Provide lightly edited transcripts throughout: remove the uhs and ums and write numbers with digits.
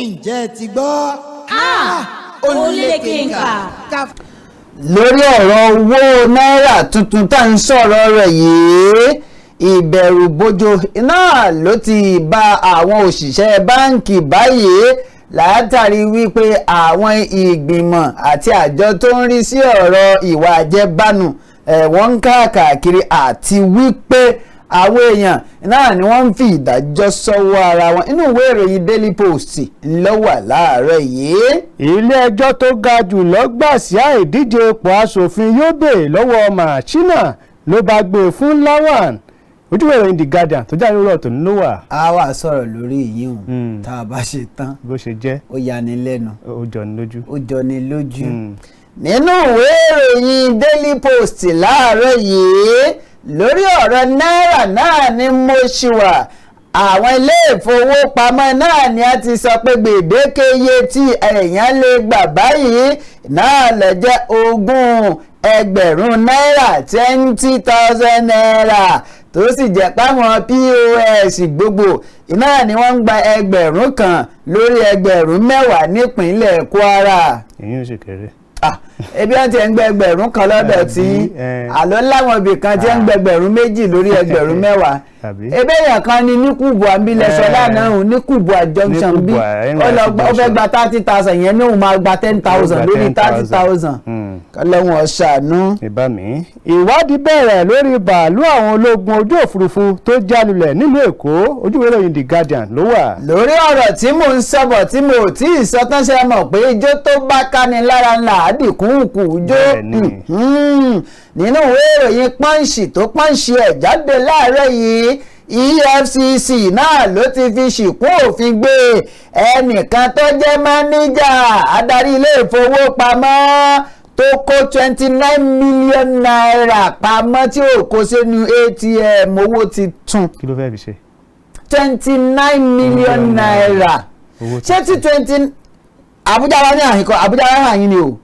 ǹjẹ́ ti gbọ́? Olékenkà. lórí ọ̀rọ̀ owó náírà tuntun tá ń sọ̀rọ̀ rẹ̀ yìí ìbẹ̀rùbojo náà ló ti bá àwọn òṣìṣẹ́ báǹkì báyìí látàrí wípé àwọn ìgbìmọ̀ àti àjọ tó ń rí sí ọ̀rọ̀ ìwà àjẹbánu wọ́n ń káàkiri àti wípé àwọn èèyàn náà ni wọ́n ń fi ìdájọ́ sọ́wọ́ ara wọn inú ìwé ìròyìn Daily Post ló wà láàárọ̀ yìí. ilé-ẹjọ́ tó ga jù lọ gbà sí àìdíje ipò aṣòfin Yobe lọ́wọ́ Machina ló bá gbé fún Lawan ojú ìwé ìròyìn The Guardian tó jáde lórí ọ̀tọ̀ nínú wà. a wà sọ̀rọ̀ lórí yìí hùn tá a bá ṣe tán bó ṣe jẹ́ ó yani lẹ́nu ó jọni lójú. ó jọni lójú. nínú ìwé ìròyìn Daily Post láàárọ̀ yìí lórí ọ̀rọ̀ náírà náà ni mo ṣì wà àwọn ilé ìfowópamọ́ náà ni a ti sọ pé gbèdéke iye tí èèyàn lè gbà báyìí náà lè jẹ́ 20,000 náírà 20,000 naira tó sì jẹ́ páwọn POS gbogbo iná ni wọ́n ń gba 1,000 kan lórí 10,000 nípínlẹ̀ Kwara. èyí ò ṣe kéré. ebi wọn ti ń gbẹ 1,000 kan lọ́dọ̀ tí àlọ́ láwọn ibì kan ti ń gbẹ 2,000 lórí 10,000 ebe èèyàn kan ní níkùbù àbílẹ̀sọ lánàá òun níkùbù junction bí ó fẹ́ gba 30,000 yẹn ní òun máa gba 10,000 lórí 30,000 kọ́lọ́hún ọ̀ṣàánú. ìwádìí bẹ̀rẹ̀ lórí bàálù àwọn ológun ojú òfurufú tó jálulẹ̀ nílùú Èkó ojú ìwé ìròyìn The Guardian ló wà. lórí ọ̀rọ̀ tí mò ń sọ̀bọ̀ tí mo ò tí ì sọ tán ṣe mọ̀ pé ijó tó bá káni lára ńlá àdìkúnkù jó nínú ìwé ìròyìn Punch tó Punch ẹ̀ jáde láàárọ̀ yìí EFCC náà ló ti fi ṣìkún òfin gbé ẹnìkan tó jẹ́ máníjà adarí ilé ìfowópamọ́ tó kó 29 million naira pamọ́ tí ò kó sínú ATM owó ti tún. kí ló fẹ́ fi ṣe. 29 million naira ṣé tí 20 Àbújá wa ní àhìnkọ Àbújá wa àhìn ni o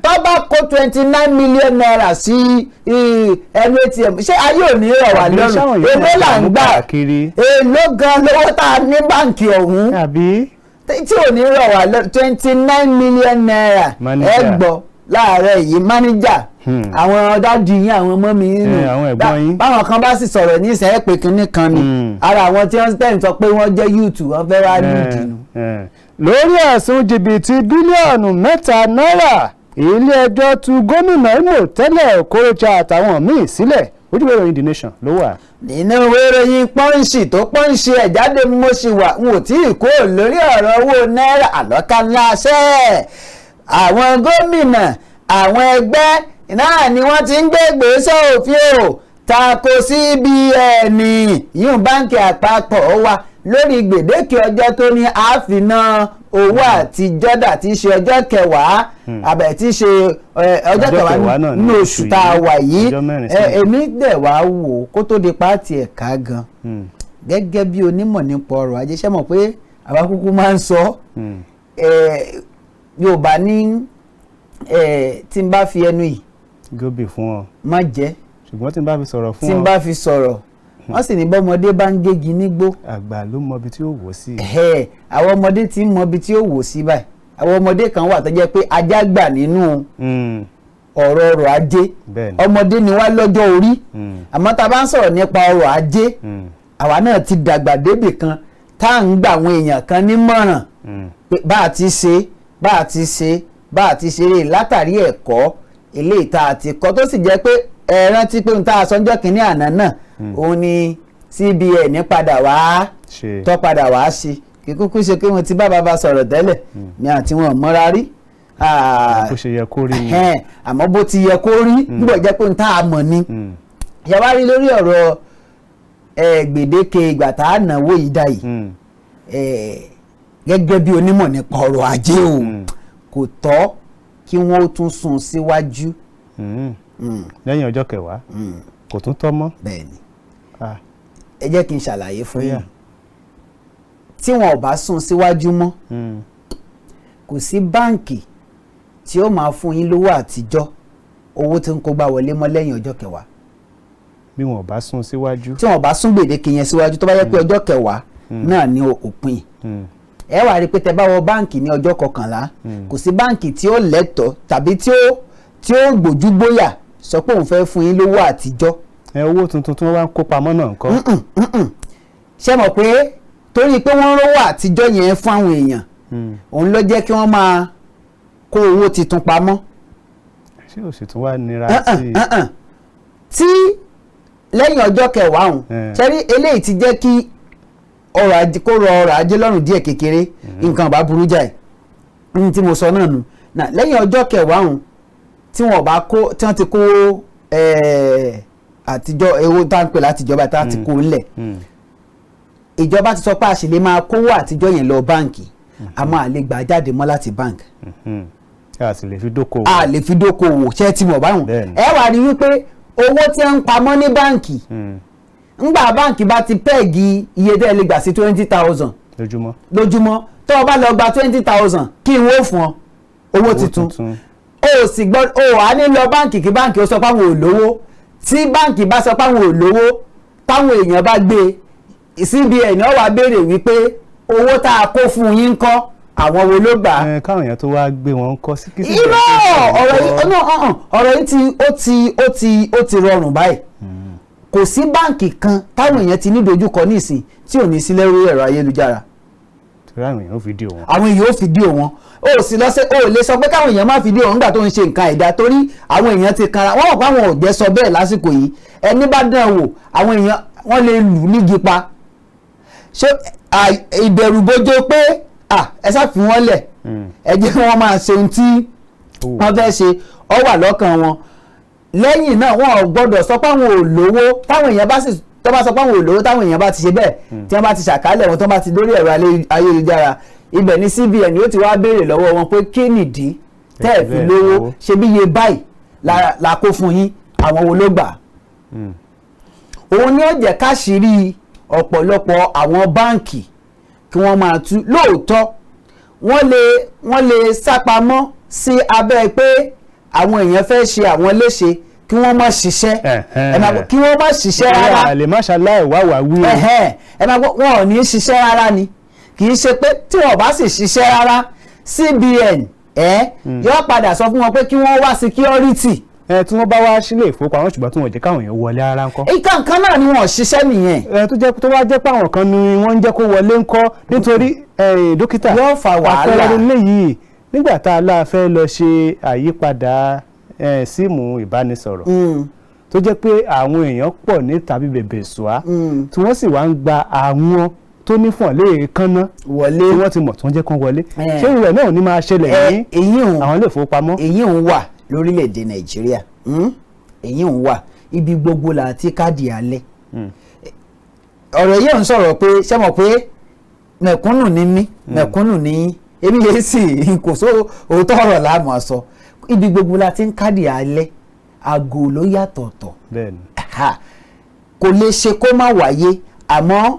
tó bá kó 29 million naira sí ẹnu ATM ṣé ayé ò ní rọ̀ wá lọ́rùn èló là ń gbà èló gan lówó tá a ní báǹkì ọ̀hún tí ò ní rọ̀ wá lọ́rùn 29 million naira ẹ gbọ́ láàárọ̀ yìí máníjà àwọn dájú yín àwọn ọmọ mi nínú báwọn kan bá sì sọ̀rọ̀ ní ìsẹ́ pé kínní kan ni ara àwọn tí wọ́n tẹ̀ ń sọ pé wọ́n jẹ́ yúùtù wọ́n fẹ́ wá lùdì nù. lórí ẹ̀sùn jìbìtì bílíọ̀nù 3 náírà ilé-ẹjọ́ tú gómìnà Imo tẹ́lẹ̀ Okorocha àtàwọn míì sílẹ̀ ojú ìwé ìròyìn The Nation ló wà. nínú ìwé ìròyìn Punch tó Punch ẹ̀ jáde mo ṣì wà n ò tí ì kó lórí ọ̀rọ̀ owó náírà àlọ́ká ńlá ṣẹ́ àwọn gómìnà àwọn ẹgbẹ́ náà ni wọ́n ti ń gbé ìgbésẹ̀ òfin o tako CBN yíyún báńkì àpapọ̀ wa lórí gbèdéke ọjọ́ tó ní àfínà owó àtijọ́ dà tí í ṣe ọjọ́ 10 àbẹ̀ tí í ṣe ọjọ́ 10 nínú oṣù tá a wà yìí èmi dẹ̀ wá wò kó tó di pàtì ẹ̀ka gan gẹ́gẹ́ bí onímọ̀ nípa ọrọ̀ ajé ṣé mọ̀ pé àwa kúkú máa ń sọ Yorùbá ní tí n bá fi ẹnu yìí gómìn fún ọ má jẹ́ ṣùgbọ́n tí n bá fi sọ̀rọ̀ fún ọ tí n bá fi sọ̀rọ̀ wọ́n sì ní bọ́mọdé bá ń gégi nígbó àgbà ló mọ ibi tí ó wò sí. àwọn ọmọdé tí ń mọ ibi tí ó wò sí báyìí àwọn ọmọdé kan wà tó jẹ́ pé ajá gbà nínú ọ̀rọ̀ ajé ọmọdé ni wá lọ́jọ́ orí àmọ́ tá a bá ń sọ̀rọ̀ nípa ọrọ̀ ajé àwa náà ti dàgbà débì kan tá à ń gbà àwọn èèyàn kan nímọ̀ràn pé bá a ti ṣe bá a ti ṣe bá a ti ṣeré látàrí ẹ̀kọ́ eléyìí tá a ti kọ́ tó sì jẹ́ pé ẹ rántí pé ohun tá a sọ ọjọ́ kìíní àná náà òun ni CBN padà wá tó padà wá sí kí kúkú ṣe pé wọ́n ti bá bàbá sọ̀rọ̀ tẹ́lẹ̀ ní àti wọn mọ́ra rí. bó ṣe yẹ kó rí ni. àmọ́ bó ti yẹ kó rí nígbà jẹ́ pé ohun tá a mọ̀ ni. ìyàwó rí lórí ọ̀rọ̀ gbèdéke ìgbà tá a náwó yìí dá yìí gẹ́gẹ́ bí onímọ̀ nípa ọrọ̀ ajé o kò tọ́ kí wọ́n ó tún sún síwájú. lẹ́yìn ọjọ́ 10 kò tún tọ́ mọ́. bẹ́ẹ̀ni ẹ jẹ́ kí n ṣàlàyé fún yín tí wọn ò bá sún síwájú mọ́ kò sí báǹkì tí ó máa fún yín lówó àtijọ́ owó tí ń kó gbà wọlé mọ́ lẹ́yìn ọjọ́ 10. bí wọn ò bá sún síwájú. tí wọn ò bá sún gbèdéke yẹn síwájú tó bá yẹ pé ọjọ́ 10 náà ní òpin ẹ wá rí i pé tẹ bá wọ báǹkì ní ọjọ́ 11 kò sí báǹkì tí ó lẹ́tọ̀ọ́ tàbí tí ó gbójúgbóyà sọ pé òun fẹ́ fún yín lówó àtijọ́. Owó tuntun tí wọ́n wá ń kó pamọ́ náà ńkọ́. ṣé mọ̀ pé torí pé wọ́n rówó àtijọ́ yẹn fún àwọn èèyàn òun ló jẹ́ kí wọ́n máa kó owó tuntun pamọ́. ṣé o sì tún wá nira tí lẹ́yìn ọjọ́ 10 ọ̀hún ṣẹ́rí eléyìí ti jẹ́ kí ọrọ̀ ajé kó rọ ọrọ̀ ajé lọ́rùn díẹ̀ kékeré nǹkan bá burú jáì ní tí mo sọ náà nù lẹ́yìn ọjọ́ 10 ọ̀hún tí wọ́n ti kó àtijọ́ ewu tá à ń pè látijọba tá à ti kó lẹ̀ ìjọba ti sọ pé a sì lè máa kówó àtijọ́ yẹn lọ báǹkì àmọ́ a lè gbà jáde mọ́ láti báǹkì. a sì lè fi dókòwò. a lè fi dókòwò ṣé ti mọ̀ báwọn ẹ wá rí wípé owó tí ń pamọ́ ní báǹkì ńgbà báǹkì bá ti pẹ́ẹ̀gì iye tẹ́ ẹ lè gbà sí 20,000 lójúmọ́ tó o bá lọ gba 20,000 kí n wó fún ọ owó tuntun o sì gbọ́ o wà ní lọ báǹkì kí báǹkì ó sọ pé àwọn ò lówó tí báǹkì bá sọ pé àwọn ò lówó táwọn èèyàn bá gbé CBN ó wá béèrè wípé owó tá a kó fún yín ńkọ́ àwọn wo ló gbà. káwọn èèyàn tó wá gbé wọn kọ sí kí. ọ̀rọ̀ yìí ó ti rọrùn báyìí kò sí báǹkì kan táwọn èèyàn ti ní dojúkọ nísìn tí ò ní sí lórí ẹ̀rọ ayélujára. àwọn èèyàn ó fídíò wọn. àwọn èèyàn ó fídíò wọn ó sì ó lè sọ pé káwọn èèyàn má fídíò wọn nígbà tó ń ṣe nǹkan ẹ̀dá torí àwọn èèyàn ti kanra wọ́n mọ̀ pé àwọn ò jẹ́ sọ bẹ́ẹ̀ lásìkò yìí ẹni bá dán wò àwọn èèyàn wọ́n lè lù nígi pa ṣé ìbẹ̀rùbojo pé ẹ ṣàfi wọ́n lẹ̀ ẹ jẹ́ wọ́n máa ṣe ohun tí wọ́n fẹ́ ṣe ó wà lọ́kàn wọn lẹ́yìn náà wọn ò gbọ́dọ̀ sọ pé àwọn ò lówó táwọn èèyàn bá sì tó bá sọ pé àwọn ò lówó táwọn èèyàn bá ti ṣe bẹ́ẹ̀ tí wọ́n bá ti ṣàkálẹ̀ wọn tó bá ti lórí ẹ̀rọ ayélujára ibẹ̀ ní CBN yóò ti wá béèrè lọ́wọ́ wọn pé kí nìdí tẹ́ ẹ̀ fi lówó ṣe bí iye báyìí la kó fún yín àwọn wo ló gbà. òun ni ó jẹ́ káṣírí ọ̀pọ̀lọpọ̀ àwọn báǹkì kí wọ́n máa tú lóòótọ́ wọ́n lè sápamọ́ sí abẹ́ pé àwọn èèyàn fẹ́ ṣe àwọn léṣe kí wọ́n má ṣiṣẹ́ kí wọ́n má ṣiṣẹ́ rárá. àlè má ṣaláì wá wá wí. ẹ máa gbọ́ wọn ò ní ṣiṣẹ́ rárá ni kì í ṣe pé tí wọ́n bá sì ṣiṣẹ́ rárá CBN yóò padà sọ fún wọn pé kí wọ́n wá security. tí wọ́n bá wá sílé ìfowópamọ́ ṣùgbọ́n tí wọ́n jẹ́ káwọn èèyàn wọlé ara ńkọ́. ìkànkan náà ni wọ́n ṣiṣẹ́ nìyẹn. tó wá jẹ́ pé àwọn kan ni wọ́n ń jẹ́ kó wọlé ńkọ́ nítorí dókítà yóò fa wàhálà. àpẹẹrẹ léyìí nígbà tá a lá fẹ́ lọ ṣe àyípadà síìmù ìbánisọ̀rọ̀ tó jẹ́ pé àwọn èèyàn pọ̀ ní tàbí bèbè ṣùá tí wọ́n sì wá ń gba àwọn tó ní fún ọ̀lẹ́ kánná wọlé tí wọ́n ti mọ̀ tí wọ́n jẹ́ kán wọlé ṣé ìrẹ̀ náà ní máa ṣẹlẹ̀ ní àwọn ilé ìfowópamọ́. èyí ń wà lórílẹ̀‐èdè Nàìjíríà èyí ń wà ibi gbogbo là ti káàdì alẹ́ ọ̀rọ̀ yìí ń sọ̀rọ̀ pé ṣé mọ̀ pé mẹ̀kúnnù ní mí mẹ̀kúnnù ní èmi yẹn sì kò só òótọ́ ọ̀rọ̀ láàmú àsọ ibi gbogbo la ti ń káàdì alẹ́ aago ló yàtọ̀ọ̀tọ̀ kò lè ṣe kó má wáyé àmọ́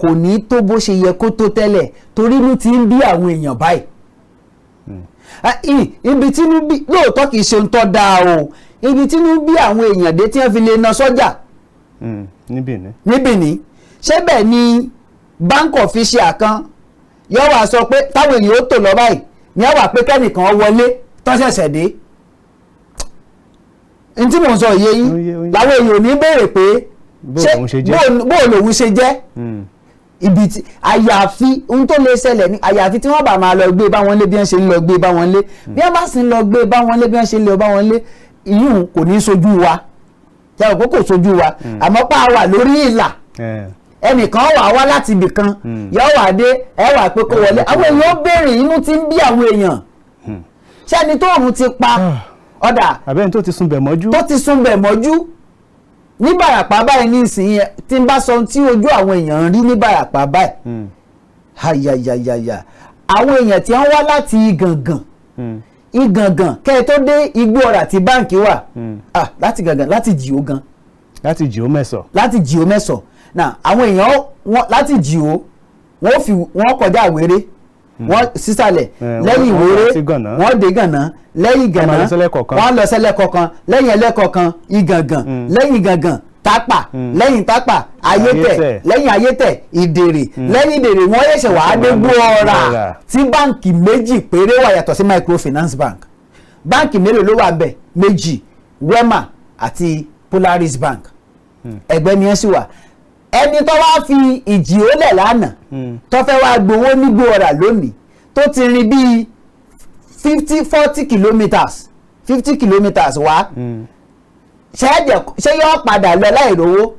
kò ní tó bó ṣe yẹ kó tó tẹ́lẹ̀ torí inú ti ń bí àwọn èèyàn báyìí ibi tí inú bí lóòótọ́ kì í ṣe ń tọ́ dáa o ibi tí inú bí àwọn èèyàn dé tí wọ́n fi lè na sọ́jà níbì ní ṣé bẹ́ẹ̀ ni bank official kan yóò wá sọ pé táwọn èèyàn ó tò lọ báyìí ní àwà pé kẹ́nìkan wọlé tó ṣẹ̀ṣẹ̀ dé n tí mò ń sọ yé yín làwọn èèyàn ò ní béèrè pé bóò lòun ṣe jẹ́ ibi tí àyàfi ohun tó lè ṣẹlẹ̀ ní àyàfi tí wọ́n bá máa lọ gbé bá wọn lé bí wọ́n ṣe ń lọ gbé bá wọn lé bí wọ́n bá sì ń lọ gbé bá wọn lé bí wọ́n ṣe ń lọ bá wọn lé ìyún kò ní sojú wa ṣe àpò kò sojú wa àmọ́ pa wà lórí ìlà ẹnìkan wà wá láti ibì kan yóò wà dé ẹ wà pé kó wọlé àwọn èèyàn ó béèrè inú ti ń bí àwọn èèyàn ṣẹ́ni tó òun ti pa ọ̀dà àbẹ́ni tó ti sun bẹ̀ mọ́jú tó ti sun bẹ̀ mọ́jú ní Bàràpá báyìí ní ìsìn tí n bá sọ tí ojú àwọn èèyàn ń rí ní Bàràpá báyìí hayayayaya àwọn èèyàn tí wọ́n wá láti Ìgàngàn kẹ́ ẹ tó dé Igbó Ọrà tí báǹkì wà láti Ìgàngàn láti Jìó gan láti Jìó mẹ́sọ̀ náà àwọn èèyàn láti Jìó wọ́n kọjá Àwéré wọ́n sísàlẹ̀ lẹ́yìn Ìwéré wọ́n dé Gànà lẹ́yìn Gànà wọ́n lọ sẹ́lẹ̀ kọ̀ọ̀kan lẹ́yìn ẹlẹ́kọ̀ọ̀kan Ìgàngàn lẹ́yìn Ìgàngàn tápà lẹ́yìn tápà ayétẹ̀ lẹ́yìn ayétẹ̀ ìdèrè lẹ́yìn ìdèrè wọ́n ṣẹ̀ṣẹ̀ wàá dé gbọ́ọ̀rà tí báǹkì méjì péré wà yàtọ̀ sí microfinance bank. Báǹkì mélòó ló wà bẹ́ẹ̀? Méjì, Wema àti Polaris bank. Ẹgbẹ́ ni ẹ sì wà. Ẹni tó wá fi ìjì ó lẹ̀ lánàá tó fẹ́ wá gbowó ní gbọ́ọ̀rà lónìí tó ti rin bíi 40 kilometres wá ṣé yóò padà lọ láì rówó?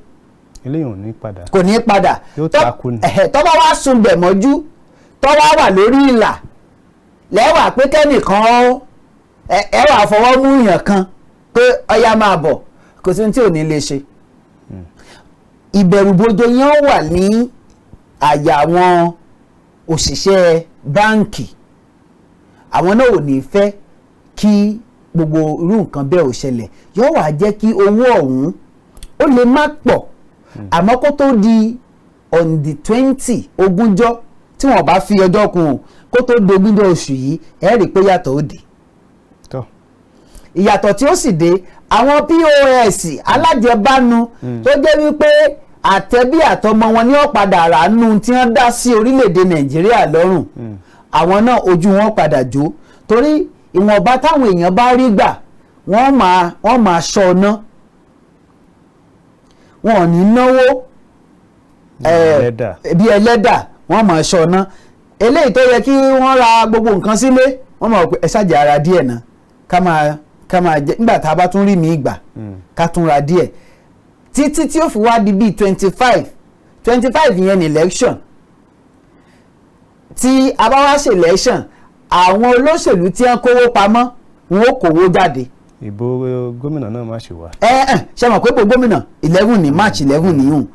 eléyìí ò ní padà. Kò ní padà. Yóò takú ni. Tó bá wá sun bẹ̀ mọ́jú tó wá wà lórí ìlà lẹ́wà pé kẹ́nìkan ẹ wà fọwọ́ mú yàn kan pé ọya máa bọ̀ kò sí ní tí ò ní lè ṣe. Ìbẹ̀rùbojo yẹn wà ní àyà àwọn òṣìṣẹ́ báǹkì. Àwọn náà ò ní fẹ́ kí gbogbo irú nǹkan bẹ́ẹ̀ ò ṣẹlẹ̀. Yóò wá jẹ́ kí owó ọ̀hún ó lè má pọ̀ àmọ́ kó tó di on the 20 ogúnjọ́ tí wọ́n bá fi ọjọ́ kún kó tó di ogúnjọ́ oṣù yìí ẹ rí i pé yàtọ̀ ó dé. Ìyàtọ̀ tí ó sì dé àwọn POS alájẹbánu tó jẹ́ wípé àtẹ̀bí àtọmọ wọn ní ọ̀padà ràánú tí wọ́n dá sí orílẹ̀-èdè Nàìjíríà lọ́rùn àwọn náà ojú wọn padà jó torí ìwọ̀nba táwọn èèyàn bá rí gbà wọ́n máa ṣọ́ná wọn ò ní náwó bí ẹlẹ́dà wọ́n máa ṣọ́ná eléyìí tó yẹ kí wọ́n ra gbogbo nǹkan sílé wọ́n máa pẹ́ ṣáàjì ara díẹ̀ náà ká máa jẹ nígbà tá a bá tún rí mi gbà ká tún ra díẹ̀ títí tí ó fi wá di bíi 25 yẹn ní election tí a bá wá ṣe election àwọn olóṣèlú tí wọ́n kówó pamọ́ wọn ó kówó jáde. Ìbò gómìnà náà má ṣe wá. Ṣe mọ̀ pé ìbò gómìnà 11 ní March 11 nìyún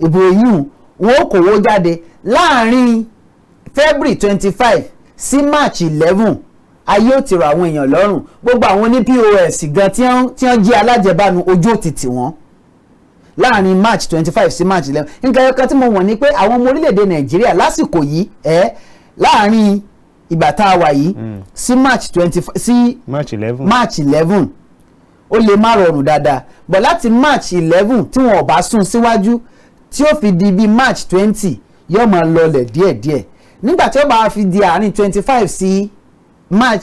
ìbò yìí wọn ó kówó jáde láàrin February 25 sí March 11 ayé ò ti rọ àwọn èèyàn lọ́rùn gbogbo àwọn ní POS gan tí wọ́n jí alájẹbánu ojú ò ti tì wọ́n láàrin March 25 sí March 11 nǹkan ẹ̀ka tí mo wọ̀n ni pé àwọn ọmọ orílẹ̀-èdè Nàìjíríà lásìkò yìí láàrin ìgbà tá a wà yìí sí March 25 sí March 11 ó lè má rọrùn dáadáa but láti March 11 tí wọn ò bá sún síwájú tí ó fi di bíi March 20 yóò máa lọlẹ̀ díẹ̀díẹ̀ nígbà tí ó bá fi di àárín 25 sí March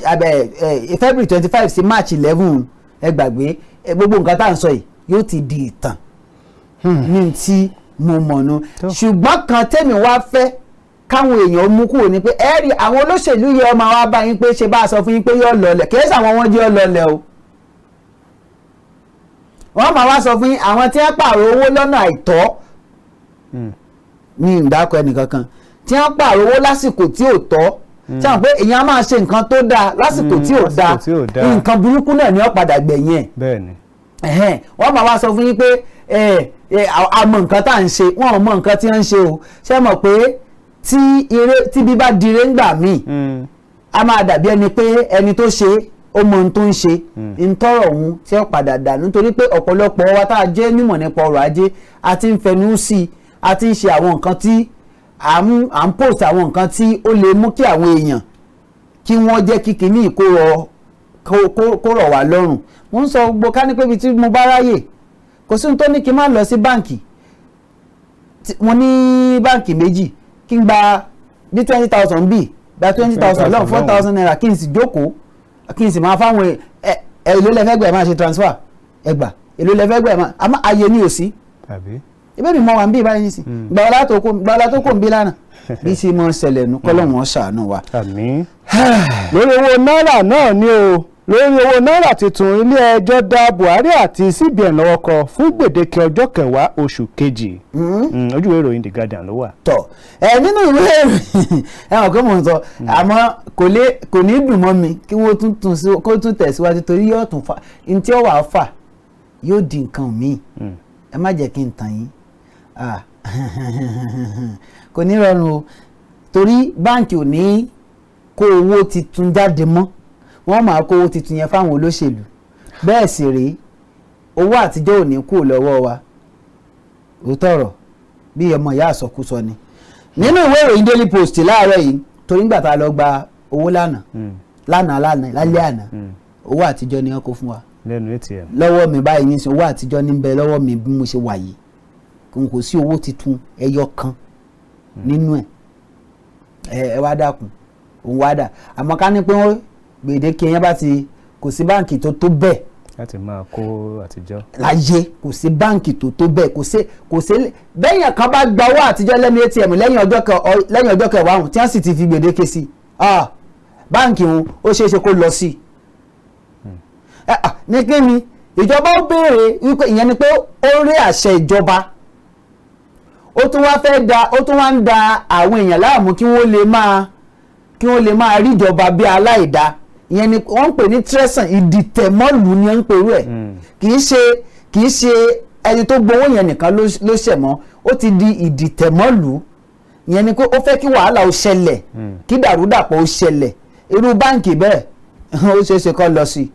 February 25 sí March 11 ẹ gbàgbé gbogbo nǹkan tá à ń sọ yìí yóò ti di ìtàn ní tí mo mọ̀ nu ṣùgbọ́n kan tẹ́mi wá fẹ́ káwọn èèyàn mú kúrò ní pé ẹ rí àwọn olóṣèlú yẹ ọmọ wa bá yín pé ṣe bá a sọ fún yín pé yóò lọlẹ̀ kì í ṣe àwọn wọn jẹ́ ọlọlẹ̀ o wọ́n máa wá sọ fún yín àwọn tí wọ́n pààrọ̀ owó lọ́nà àìtọ́ ní ìdákọ̀ ẹnìkankan tí wọ́n pààrọ̀ owó lásìkò tí ò tọ́ tí wọ́n pé èèyàn máa ṣe nǹkan tó dáa lásìkò tí ò dáa nǹkan burúkú náà ni ó padà gbẹ̀yìn ẹ̀ wọ́n máa wá sọ fún yín pé àmọ́ nǹkan tá à ń ṣe wọ́n ò mọ nǹkan tí wọ́n ń ṣe o ṣé mọ̀ pé tí bí bá dire ńgbà míì a máa dàbí ẹni pé ẹni tó ṣe ó mọ ohun tó ń ṣe ntọ́rọ̀ ọ̀hún tí ó padà dà nítorí pé ọ̀pọ̀lọpọ̀ wa tá a jẹ́ nímọ̀ nípa ọrọ̀ ajé a ti ń fẹnu sí i a ti ń ṣe àwọn nǹkan tí à ń post àwọn nǹkan tí ó lè mú kí àwọn èèyàn kí wọ́n jẹ́ kí kìíní kó rọ̀ wá lọ́rùn mo ń sọ gbogbo ká ní pé ibi tí mo bá ráyè kò sí ohun tó ní kí n má lọ sí báǹkì mo ní báǹkì méjì kí n gba bí 20,000 bí gba 20,000 lọ́n 4,000 naira kí n sì jókòó kí n sì máa fáwọn èlò lẹ́fẹ̀gbẹ̀ máa ṣe transfer ẹgbà èlò lẹ́fẹ̀gbẹ̀ máa àmọ́ ayé ni ò sí ibẹ̀ mi mọ wà ń bí ìbáyìí sí gbàwọ́lá tó kò ń bí lánàá bí sí mọ́ ṣẹlẹ̀ nù kọ́lọ́wọ́n ṣàánú wa. àmín. lórí owó náírà náà ni o lórí owó náírà tuntun ilé ẹjọ́ dá Buhari àti CBN lọ́wọ́ kọ fún gbèdéke ọjọ́ 10 oṣù kejì ojú ìwé ìròyìn The Guardian ló wà. tọ nínú ìwé ìròyìn ẹwọn kó mò ń sọ àmọ́ kò ní dùn mọ́ mi kí wọ́n kó tún tẹ̀síwájú torí yóò tún fa ní tí ó wà á fà yóò di nǹkan míì ẹ má jẹ́ kí n tàn yín kò ní rọrùn o torí báǹkì ò ní kó owó titun jáde mọ́ wọ́n máa kó owó titun yẹn fáwọn olóṣèlú bẹ́ẹ̀ sì rèé owó àtijọ́ ò ní kú lọ́wọ́ wa òótọ́ ọ̀rọ̀ bí ọmọ ìyá àsọkúsọ ni nínú ìwé ìròyìn Daily Post láàárọ̀ yìí torí nígbà tá a lọ gba owó lálẹ́ àná owó àtijọ́ ni wọ́n kó fún wa lẹ́nu ATM lọ́wọ́ mi báyìí ní sin owó àtijọ́ níbẹ̀ lọ́wọ́ mi bí mo ṣe wà yìí kò sí owó titun ẹyọ kan nínú ẹ wá dákun òun wá dà àmọ́ ká ní pé wọ́n gbèdéke yẹn bá ti kò sí báǹkì tó bẹ́ẹ̀ láti máa kó àtijọ́ láyé kò sí báǹkì tó bẹ́ẹ̀ kò sí bẹ́yàn kan bá gba owó àtijọ́ lẹ́nu ATM lẹ́yìn ọjọ́ kẹwàá ọ̀hún tí wọ́n sì ti fi gbèdéke sí báǹkì òun ó ṣeé ṣe kó lọ sí ní kí ni ìjọba ó béèrè wípé ìyẹn ni pé ó rí àṣẹ ìjọba ó tún wá ń da àwọn èèyàn láàmú kí wọ́n lè máa rí ìjọba bí aláìda ìyẹn ni wọ́n ń pè ní tírẹ́sàn ìdìtẹ̀mọ́lù ni wọ́n ń pè rú ẹ̀ kì í ṣe ẹni tó gbowó yẹn nìkan ló ṣẹ̀ mọ́ ó ti di ìdìtẹ̀mọ́lù ìyẹn ni pé ó fẹ́ kí wàhálà ó ṣẹlẹ̀ kí dàrúdàpọ̀ ó ṣẹlẹ̀ irú báǹkì bẹ́ẹ̀ ó ṣeé ṣe kó lọ sí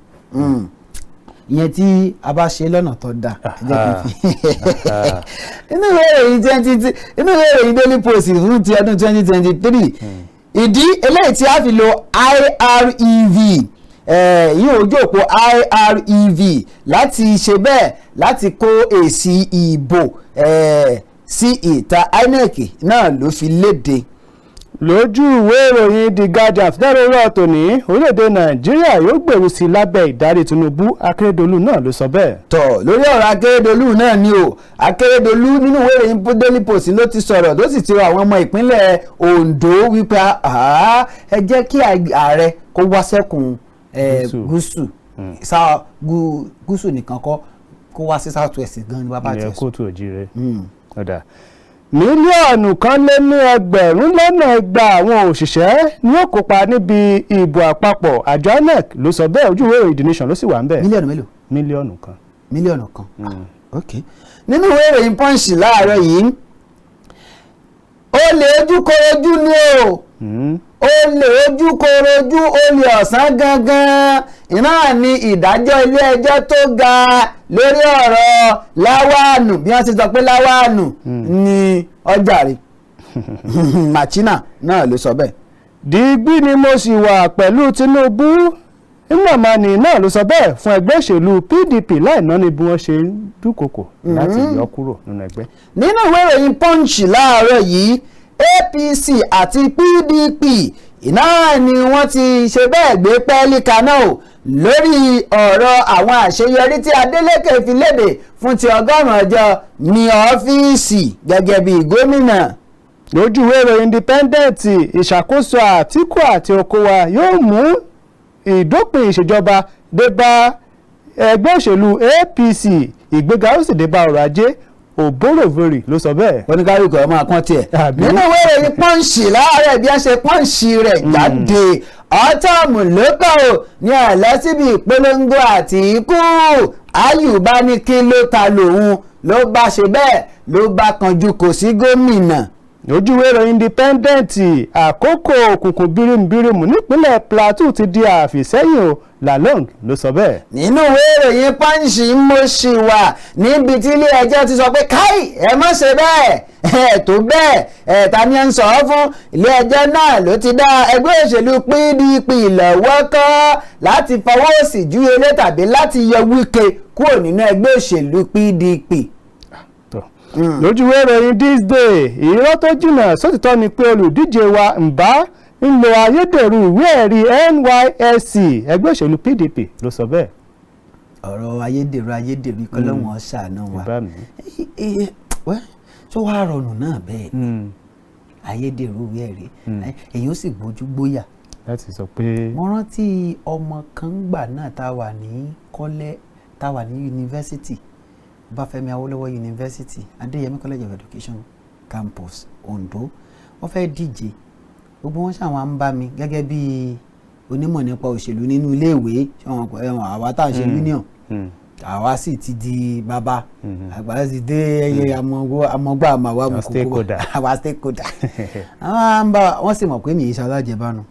ìyẹn tí a bá ṣe lọ́nà tó dáa inú ìwé ìròyìn Daily Post fún ti ọdún 2023 ìdí eléyìí tí a fi lo IREV yìí ojú òpó IREV láti ṣe bẹ́ẹ̀ láti kó èsì ìbò sí ìta INEC náà ló fi léde. lójú ìwé ìròyìn The Guardian fúnárẹ̀rọ̀ tòní orílẹ̀-èdè Nàìjíríà yóò gbèrú sí lábẹ́ ìdarí Tinubu Akérédolú náà ló sọ bẹ́ẹ̀. tọ́ lórí ọ̀rọ̀ Akérédolú náà ni o Akérédolú nínú ìwé ìròyìn Daily Post ló ti sọ̀rọ̀ tó sì ti rọ àwọn ọmọ ìpínlẹ̀ Ondo wípé ẹ jẹ́ kí ààrẹ kó wá sẹ́kùn gúúsù gúúsù nìkan kọ́ kó wá sí South West gan ni bàbá àti ẹ̀sùn. ìyẹn kóòtù òjìrè ọ̀dà mílíọ̀nù kan lé ní ẹgbẹ̀rún lọ́nà igba àwọn òṣìṣẹ́ ni ó kópa níbi ìbò àpapọ̀ àjọ INEC ló sọ bẹ́ẹ̀ ojú ìwé ìròyìn The Nation ló sì wà ń bẹ̀. mílíọ̀nù mélòó. mílíọ̀nù kan. mílíọ̀nù kan ok nínú ìwé ìròyìn Punch láàárọ̀ yìí olè ojúkorojú ni o olè ojúkorojú olè ọ̀sán gangan iná ni ìdájọ́ ilé ẹjọ́ tó ga lórí ọ̀rọ̀ Láwánù bí wọ́n ti sọ pé Láwánù ni ọjàre Machina náà ló sọ bẹ́ẹ̀. Digbí ni mo sì wà pẹ̀lú Tinubu Nnamani náà ló sọ bẹ́ẹ̀ fún ẹgbẹ́ òṣèlú PDP láì náni bí wọ́n ṣe ń dúnkokò láti yọ kúrò nínú ẹgbẹ́. nínú ìwé ìròyìn Punch láàárọ̀ yìí APC àti PDP iná ni wọ́n ti ṣe bẹ́ẹ̀ gbé pẹ́ẹ́lí kaná o lórí ọ̀rọ̀ àwọn àṣeyọrí tí Adeleke fi léde fún ti 100 ọjọ́ ní ọ́fíìsì gẹ́gẹ́ bí gómìnà. lójú ìwé ìròyìn Independent ìṣàkóso Àtíkù àti Okowa yóò mú ìdópin ìṣèjọba dé bá ẹgbẹ́ òṣèlú APC ìgbéga ó sì dé bá ọrọ̀ ajé Òbórovèrè ló sọ bẹ́ẹ̀. oníkálukú ọmọ àkàn tiẹ̀. nínú ìwé ìròyìn Punch láàárẹ̀ bí wọ́n ṣe Punch rẹ̀ jáde ọ́tọ́ọ̀mù ló kọ́ ò ní àlọ́ síbi ìpolongo Àtíkù Ayùbá ní kí ló ta lòun ló bá ṣe bẹ́ẹ̀ ló bá kanjú kò sí gómìnà. lójú ìwé ìròyìn Independent àkókò òkùnkùn birimubirimu nípínlẹ̀ Plateau ti di àfìsẹ́yìn o Lalong ló sọ bẹ́ẹ̀. nínú ìwé ìròyìn Punch mo ṣì wà níbi tí ilé ẹjọ́ ti sọ pé káì ẹ má ṣe bẹ́ẹ̀ tó bẹ́ẹ̀ ta ni ẹ ń sọ ọ́ fún ilé ẹjọ́ náà ló ti dá ẹgbẹ́ òṣèlú PDP lọ́wọ́ kọ́ láti fọwọ́ òsì júwèé tàbí láti yọ Wike kúrò nínú ẹgbẹ́ òṣèlú PDP. lójú ìwé ìròyìn This Day irọ́ tó jìnnà sótìtọ́ ni pé olùdíje wa Mbá ń lo ayédèrú ìwé ẹ̀rí NYSC ẹgbẹ́ òṣèlú PDP ló sọ bẹ́ẹ̀. ọ̀rọ̀ ayédèrú kọ́lọ́wọ́n ṣàánú wa tó wàá rọrùn náà bẹ́ẹ̀ ni ayédèrú ìwé ẹ̀rí èyí ó sì gbójú gbóyà. láti sọ pé. mo rántí ọmọ kan gbà náà tá a wà ní yunifásitì Ọbáfẹ́mi Awólọ́wọ̀ University Adéyẹmí College of Education Campus Ondo wọ́n fẹ́ díje gbogbo wọn ṣàwọn ń bá mi gẹ́gẹ́ bí onímọ̀ nípa òṣèlú nínú iléèwé àwa tá à ń ṣe union àwa sì ti di bàbá àgbà sì dé ẹyẹ amọ̀gbà àmàwà mọ̀kókó àwa stakeholder àwọn ń bá wọn sì mọ̀ pé mi yìí ṣalájẹbánu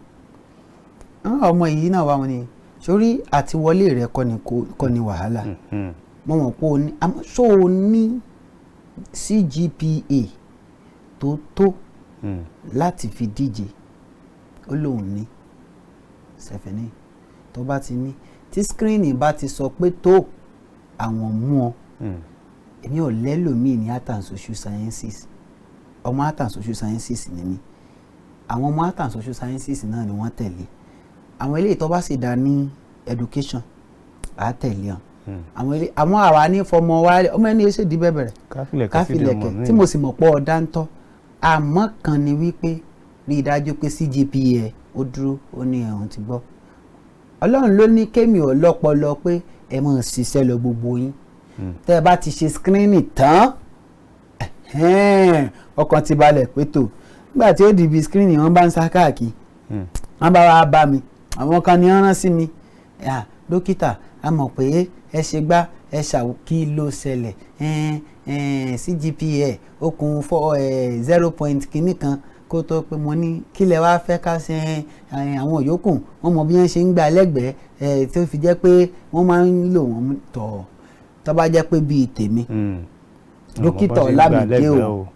ọmọ yìí náà wà wọn ni sórí àtiwọlé rẹ kọ́ ni wàhálà mo mọ̀ pé o ní CGPA tó láti fi díje ó lóun ní sẹfẹ̀ní tó bá ti ní tí screening bá ti sọ pé tó àwọn mú ọ èmi ò lẹ́lòmíì ní art and social sciences ọmọ art and social sciences ni mí àwọn ọmọ art and social sciences náà ni wọ́n tẹ̀lé àwọn eléyìí tó bá sì dá ní education á tẹ̀lé hàn àwọn àwa ní fọmọ wa ọmọ ẹni ṣe di bẹ̀bẹ̀rẹ̀ káfílẹ̀kẹ̀ tí mo sì mọ̀ pọ̀ ọ̀dá ń tọ́ àmọ́ kan ni wípé rí i dájú pé CGPA ó dúró ó ní ẹ̀hún ti gbọ́ ọlọ́run ló ní kémi ò lọ́pọlọ pé ẹ máa ṣiṣẹ́ lọ gbogbo yín tẹ́ ẹ bá ti ṣe screening tán ọkàn ti balẹ̀ pé tó nígbà tí ó di ibi screening wọ́n bá ń sá káàkiri wọ́n bá wá bá mi àwọn kan ní rán sí mi dókítà a mọ̀ pé ẹ ṣe gbá ẹ ṣàwò kí ló ṣẹlẹ̀ CGPA ó kún 0 point kìíní kan kó tó pé mo ní kí lẹ wá fẹ́ ká ṣe àwọn yòókù wọ́n mọ bí wọ́n ṣe ń gbà lẹ́gbẹ̀ẹ́ tó fi jẹ́ pé wọ́n máa ń lò wọ́n tó bá jẹ́ pé bíi tèmi dókítà Ọlámídé o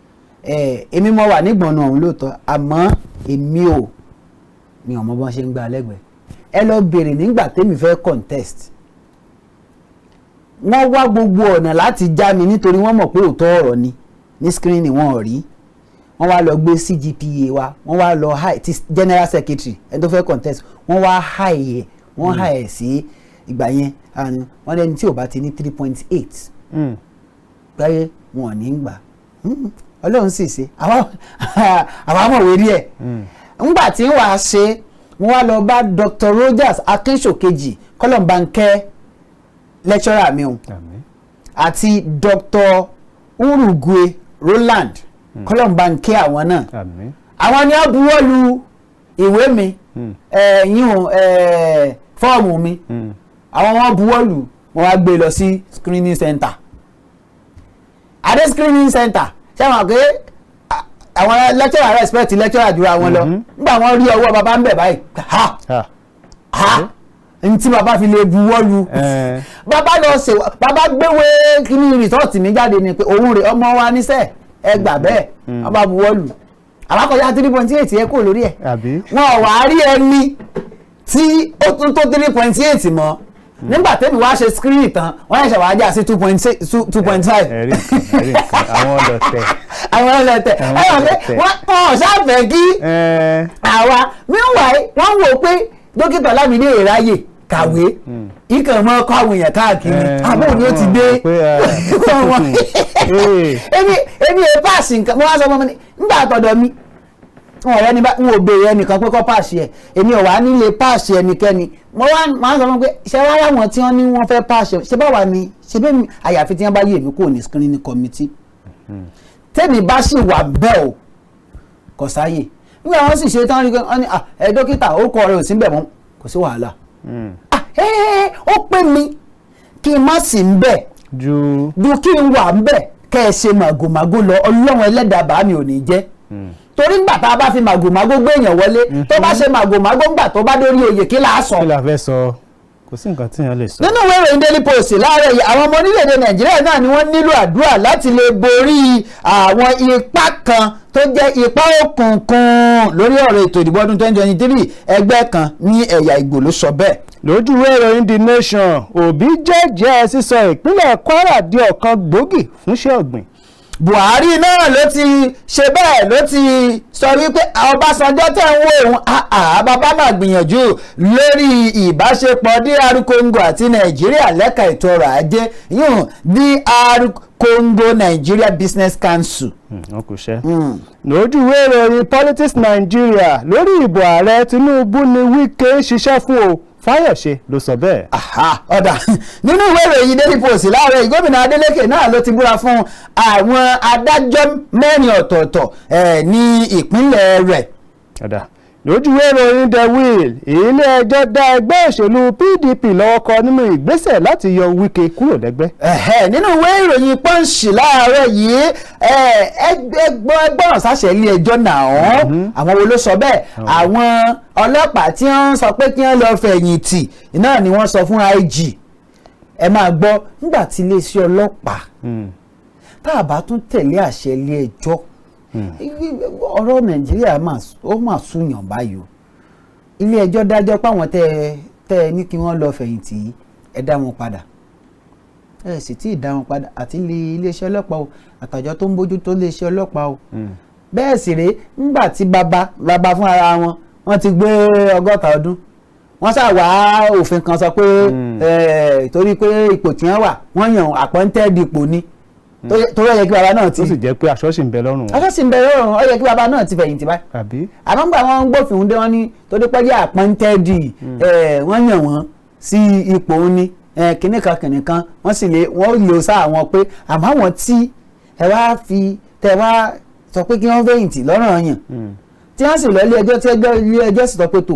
èmi mo wà nígbọ̀nà ọ̀hún lóòótọ́ àmọ́ èmi ò mi ò mọ bí wọ́n ṣe ń gbà lẹ́gbẹ̀ẹ́ ẹ lọ bèrè nígbà tèmi fẹ́ contest wọ́n wá gbogbo ọ̀nà láti já mi nítorí wọ́n mọ̀ pé òótọ́ ọ̀rọ̀ ni ní screening wọn ò rí wọ́n wá lọ gbé CGPA wa wọ́n wá lọ high ti general secretary ẹni tó fẹ́ contest wọ́n wá high ẹ̀ sí ìgbà yẹn wọ́n lẹ́ni tí ò bá ti ní 3.8 báyé wọn ò ní gbà ọlọ́run sì ṣe àwọn amọ̀wé rí ẹ̀ ńgbà tí wàá ṣe wọ́n wá lọ bá Dr. Rogers Akínṣòkejì kọ́lọ̀mbánkẹ́ lecturer mi o àti Dr. Urugwe Roland kọ́lọ̀mbánkẹ́ àwọn náà àwọn ni wọ́n buwọ́ lu ìwé mi fọ́ọ̀mù mi àwọn wọn buwọ́ lu wọ́n wá gbé lọ sí screening center adé screening center ṣé wọn pé àwọn lecturer respect lecturer jura wọn lọ nígbà wọn rí ọwọ́ bàbá ń bẹ̀ báyìí ntí bàbá fi lè buwọ́ lu bàbá lọ ṣe bàbá gbéwé kíní rìsọ́ọ̀tì mi jáde ni pé òun rè ọmọ wa níṣẹ́ ẹ gbà bẹ́ẹ̀ wọ́n bá buwọ́ lu àbákọjá 3.8 ẹ kò lórí ẹ̀ wọn ò wá rí ẹni tí ó tún tó 3.8 mọ́ nígbà tẹ́mi wá ṣe screening tán wọ́n yẹn ṣe wàá jà sí 2.5. àwọn ọlọ́tẹ̀ wọ́n ṣàfẹ́ kí àwa meanwhile wọ́n wò pé dókítà Ọlámídé ìráyè kàwé ìkàn mọ́ kọ́ àwọn èèyàn káàkiri àbúrò ni ó ti dé èmi è páàsì nǹkan mo wá sọ fún mi nígbà àtọ̀dọ̀ mi ọ̀rẹ́ ni n ò béèrè ẹnìkan pé kọ́ páàsì ẹ̀ èmi ò wá nílé páàsì ẹnikẹ́ni mo wá sọ fún pé ṣé wá láwọn tí wọ́n ní wọ́n fẹ́ páàsì ṣé báwa ni ṣé bẹ́ẹ̀ mi àyàfi tí wọ́n bá yé èmi kò ní screening committee tẹ́mi bá sì wà bẹ́ẹ̀ o kò sáyè nígbà wọ́n sì ṣe tán rí wọ́n ní dókítà ó kọ ọ̀rẹ́ ò sí bẹ̀ mọ́ kò sí wàhálà ó pè mí kí n má sì ń bẹ̀ ju kí n wà ń bẹ̀ kẹ́ ẹ ṣe màgòmágó lọ ọlọ́run ẹlẹ́dàá bá mi ò ní jẹ́ torí ńgbà tá a bá fi màgòmágó gbé èèyàn wọlé tó bá ṣe màgòmágó ńgbà tó bá dórí oyè kí là á sọ. kí la fẹ́ sọ kò sí nǹkan tí èèyàn lè sọ. nínú ìwé ìròyìn Daily Post láàárọ̀ yìí àwọn ọmọ orílẹ̀-èdè Nàìjíríà náà ni wọ́n nílò àdúrà láti lè borí àwọn ipá kan tó jẹ́ ipá òkùnkùn lórí ọ̀rọ̀ ètò ìdìbò ọdún 2023 ẹgbẹ́ kan ní ẹ̀yà Ìgbò ló sọ bẹ́ẹ̀. lójú ìwé ìròyìn The Nation Obi jẹ́jẹ́ sísọ ìpínlẹ̀ Kwara di ọ̀kan gbòógì fúnṣẹ́ ọ̀gbìn. Buhari náà ló ti ṣe bẹ́ẹ̀ ló ti sọ wípé Ọbásanjọ́ tẹ̀ ń wo òun bàbá máa gbìyànjú lórí ìbáṣepọ̀ DR Congo àti Nàìjíríà lẹ́ka ètò ọrọ̀ ajé yóò DR Congo Nigeria Business Council. wọn kò ṣe. lójú ìwé ìròyìn Politics Nigeria lórí ìbò ààrẹ Tinubu ni Wike ń ṣiṣẹ́ fún o Fáyọ̀ṣe ló sọ bẹ́ẹ̀. ọ̀dà nínú ìwé ìròyìn Daily Post láàárọ̀ gómìnà Adeleke náà ló ti búra fún àwọn adájọ́ 4 ọ̀tọ̀ọ̀tọ̀ ní ìpínlẹ̀ rẹ̀. ọ̀dà lójú ìwé ìròyìn The Wheel ilé ẹjọ́ dá ẹgbẹ́ òṣèlú PDP lọ́wọ́ kọ nínú ìgbésẹ̀ láti yọ Wike kúrò lẹ́gbẹ́. nínú ìwé ìròyìn Punch láàárọ̀ yìí ẹgbọ́n sáṣẹ ilé ẹjọ́ náà àwọn wo ló sọ bẹ́ẹ̀ àwọn ọlọ́pàá tí wọ́n sọ pé kí wọ́n lọ fẹ̀yìntì náà ni wọ́n sọ fún IG ẹ máa gbọ́ nígbà tí iléeṣẹ́ ọlọ́pàá tá a bá tún tẹ̀lé àṣẹ ilé ẹjọ́ ọ̀rọ̀ Nàìjíríà ó mà súnyàn báyìí ilé ẹjọ́ dájọ́ páwọn tẹ tẹ́ ẹ ní kí wọ́n lọ fẹ̀yìntì yìí ẹ dá wọn padà ẹ sì tí ì dá wọn padà àti iléeṣẹ́ ọlọ́pàá o àtàjọ tó ń bójú tó iléeṣẹ́ ọlọ́pàá o bẹ́ẹ̀ sì rèé ńgbà tí bàbá fún ara wọn wọ́n ti gbé 60 ọdún wọ́n ṣáà wá òfin kan sọ pé torí pé ipò tí wọ́n wà wọ́n yàn appointed ipò ni torí ó yẹ kí bàbá náà ti. ó sì jẹ́ pé aṣọ sì ń bẹ lọ́rùn wọn. aṣọ sì ń bẹ lọ́rùn ó yẹ kí bàbá náà ti fẹ̀yìntì báyìí. àbí. àmọ́ nígbà wọn gbófin dé wọn ní torí pé jẹ́ appointed wọ́n yàn wọ́n sí ipò ni kìnìkan wọ́n sì lè sá àwọn pé àmọ́ àwọn tí tẹ wá sọ pé kí wọ́n fẹ̀yìntì lọ́rùn ọ̀yàn tí wọ́n sì lọ ilé ẹjọ́ tí ilé ẹjọ́ sì sọ pé tó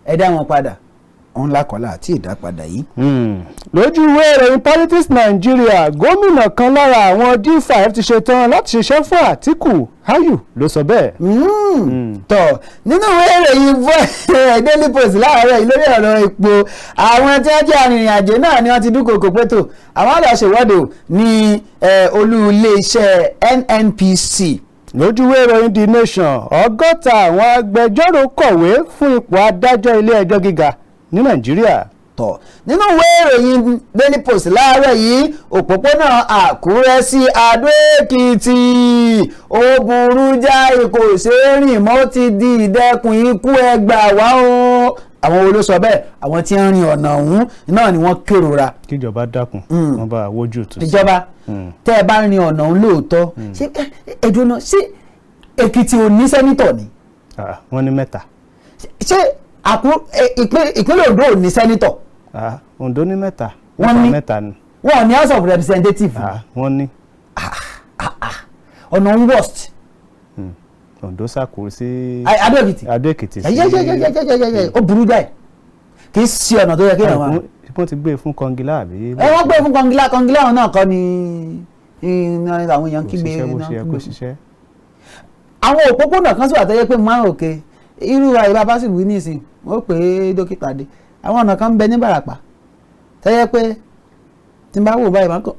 ẹ dá wọn padà òun lákọ̀ọ́lá àti ìdápadà yìí. lójú ìwé ìròyìn Politics Nigeria gómìnà kan lára àwọn D5 ti ṣetán láti ṣiṣẹ́ fún Àtíkù Ayù ló sọ bẹ́ẹ̀. tọ́ nínú ìwé ìròyìn Daily Post láàárọ̀ yìí lórí ọ̀rọ̀ epo àwọn tí wọ́n jẹ́ arìnrìn-àjò náà ni wọ́n ti dúnkòkò pé tó àwọn àlọ́ ṣèwọ́de ní olú iléeṣẹ́ NNPC. lójú ìwé ìròyìn The Nation 60 àwọn agbẹjọ́rò kọ̀wé fún ipò adájọ́ ilé ẹjọ́ gíga ní Nàìjíríà. tọ̀ nínú ìwé ìròyìn Daily Post láàárọ̀ yìí òpópónà Àkúrẹ́ sí Adó-Èkìtì ó burú jáì kò ṣeé rìn mọ́ ti di ìdẹ́kun ikú ẹgbà wá o. àwọn wo ló sọ bẹ́ẹ̀ àwọn tí ń rin ọ̀nà ọ̀hún náà ni wọ́n kérora. kíjọba dákun wọ́n bá wójú tó. ìjọba tẹ́ ẹ bá rin ọ̀nà ọ̀hún lóòótọ́ ṣé ẹ̀dùnà ṣé Èkìtì ò ní sẹ́nítọ̀ ni. wọ́n ní 3. ṣé ìpínlẹ̀ Ondo ò ní sẹ́nítọ̀. Ondo ní 3. wọ́n ní 3 ni. wọ́n ní House of Representatives. wọ́n ní. ọ̀nà ń worst. Ondo sàkóso sí. Adó-Èkìtì sí. ó burú jáì kì í ṣe ọ̀nà tó yẹ kí ẹ̀wọ̀n. wọ́n ti gbé fún kọngilá àbí. wọ́n gbé fún kọngilá ọ̀hún náà kọ́ ni àwọn èèyàn kígbe náà. àwọn òpópónà kan sì wà tó yẹ pé máa ń òkè irú àyíbá bá sì wí nísìn wọ́n pè é dókítà dé àwọn ọ̀nà kan ń bẹ ní Ìbàràpá tó yẹ pé tí n bá wò báyìí máa ń kọ́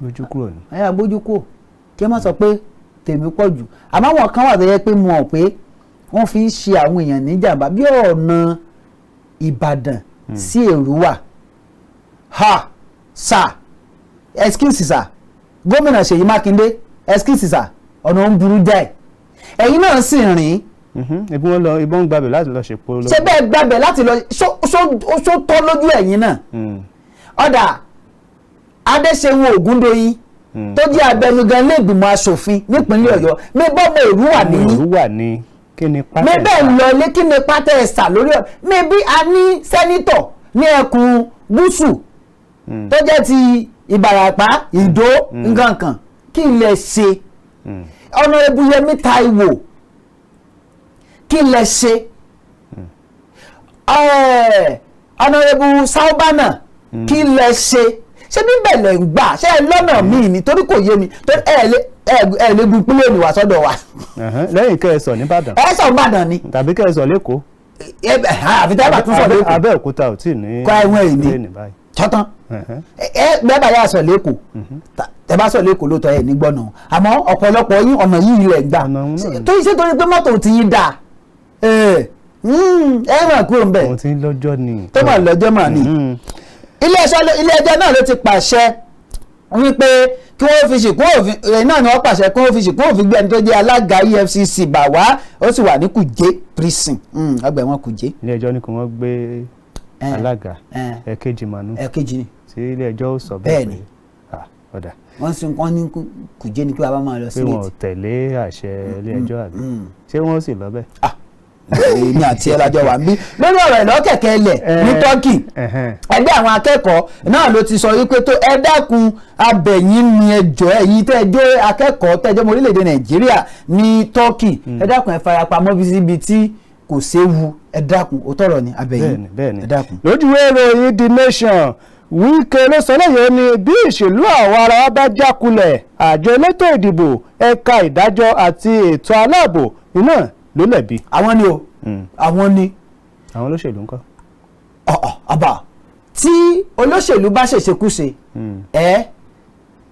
bójú kúrò ní. ẹ̀yà bójú kúrò kí ẹ má sọ pé tèmi pọ̀ jù àmọ́ àwọn kan wà tó yẹ pé mọ̀ pé wọ́n fi ń ṣe àwọn èèyàn ní jàǹbá bí ọ̀nà Ìbàdàn sí Èrúwà excuse sir gómìnà Ṣèyí Mákindé excuse sir ọ̀nà ń burú jáì ẹ̀yin náà sì rìn. ìbọn gbàbẹ̀ láti lọ ṣèpò. ṣé bẹ́ẹ̀ gbàbẹ̀ láti lọ ṣó tọ́ lójú ẹ̀yin náà. ọ̀dà Adéṣeun Ògúndóyin tó jẹ́ abẹnugan ilé-ìgbìmọ̀ asòfin nípínlẹ̀ Ọ̀yọ́ mi bọ́mọ Èrúwà nìyí. Èrúwà ni kí ni pátẹ́. mi bẹ́ẹ̀ lọ lé kí ni pátẹ́ ẹ̀sà lórí ọ̀ mi bí a ní sẹ́nítọ̀ ní ẹkùn gúúsù tó jẹ́ ti Ìbàràpá Ìdó nǹkan kí n lè ṣe. Honorable Yẹmí Táíwò kí lẹ ṣe Honorable Saubana kí lẹ ṣe ṣé bíbẹ̀ lẹ̀ ń gbà ṣé ẹ lọ́nà míì ni torí kò yé mi torí ẹ lè gun pílẹ̀nì wá sọ́dọ̀ wa. lẹ́yìn kẹ́ẹ̀sọ̀ nìbàdàn. ẹ sọ Ìbàdàn ni. tàbí kẹ́ẹ̀sọ̀ lẹ́kọ̀ọ́. àfi tẹ́ bá tún sọ lẹ́kọ̀ọ́. Abẹ́òkúta ò tí ì ní. kọ́ ẹ̀wọ̀n èyí tọ́tán bẹ́ẹ̀ bá yà sọ lẹ́kọ̀ọ́ tẹ́ bá sọ lẹ́kọ̀ọ́ ló tọ́ ẹ̀ ní gbọ́nà àmọ́ ọ̀pọ̀lọpọ̀ yín ọ̀nà yìí rẹ̀ gbà tó ṣe torí pé mọ́tò ti yín dà mà kúrò ń bẹ̀. mo ti ń lọ́jọ́ ni. tó mà lọ́jọ́ mà ní. ilé ẹjọ́ náà ló ti pàṣẹ wípé kí wọ́n fi ṣìkún òfin náà ni wọ́n pàṣẹ kí wọ́n fi ṣìkún òfin gbé ẹni tó jẹ́ alága EFCC bà wá ó sì wà ní Kùjé prison ọgbà ẹ̀wọ̀n Kùjé. ilé ẹjọ́ ní kí wọ́n gbé alága ẹ̀kejì mànú ẹ̀kejì ni tí ilé ẹjọ́ ó sọ bẹ́ẹ̀ ni ọ̀dà wọ́n ní Kùjé ni kí wọ́n bá máa lọ sí létí. pé wọn ò tẹ̀lé àṣẹ ilé ẹjọ́ àbí ṣé wọ́n sì lọ bẹ́ẹ̀. èmi àti ẹ lájọ wà ń bí lórí ọ̀rọ̀ ìlọ́kẹ̀kẹ́ ilẹ̀ ní Turkey ẹgbẹ́ àwọn akẹ́kọ̀ọ́ náà ló ti sọ wípé tó ẹ dákun abẹ̀yìn ni ẹjọ́ ẹ̀yin tẹ́jọ́ akẹ́kọ̀ọ́ tẹ́jọ́ mọ́ orílẹ̀-èdè Nàìjíríà ní Turkey ẹ dákun ẹ farapamọ́ bí síbi tí kò séwu ẹ dákun ó tọrọ ní abẹ̀yìn ẹ dákun. lójúwé ìròyìn The Nation Wike ló sọ lẹ́yìn ní bí ìṣèlú àwọn ará wa bá jákulẹ̀ àjọ elétò ìdìbò ẹ̀ka ìdájọ́ àti ètò aláàbò iná ló lẹ̀bi. àwọn ni o àwọn ni. àwọn olóṣèlú ńkọ́. àbá tí olóṣèlú bá ṣèṣekúṣe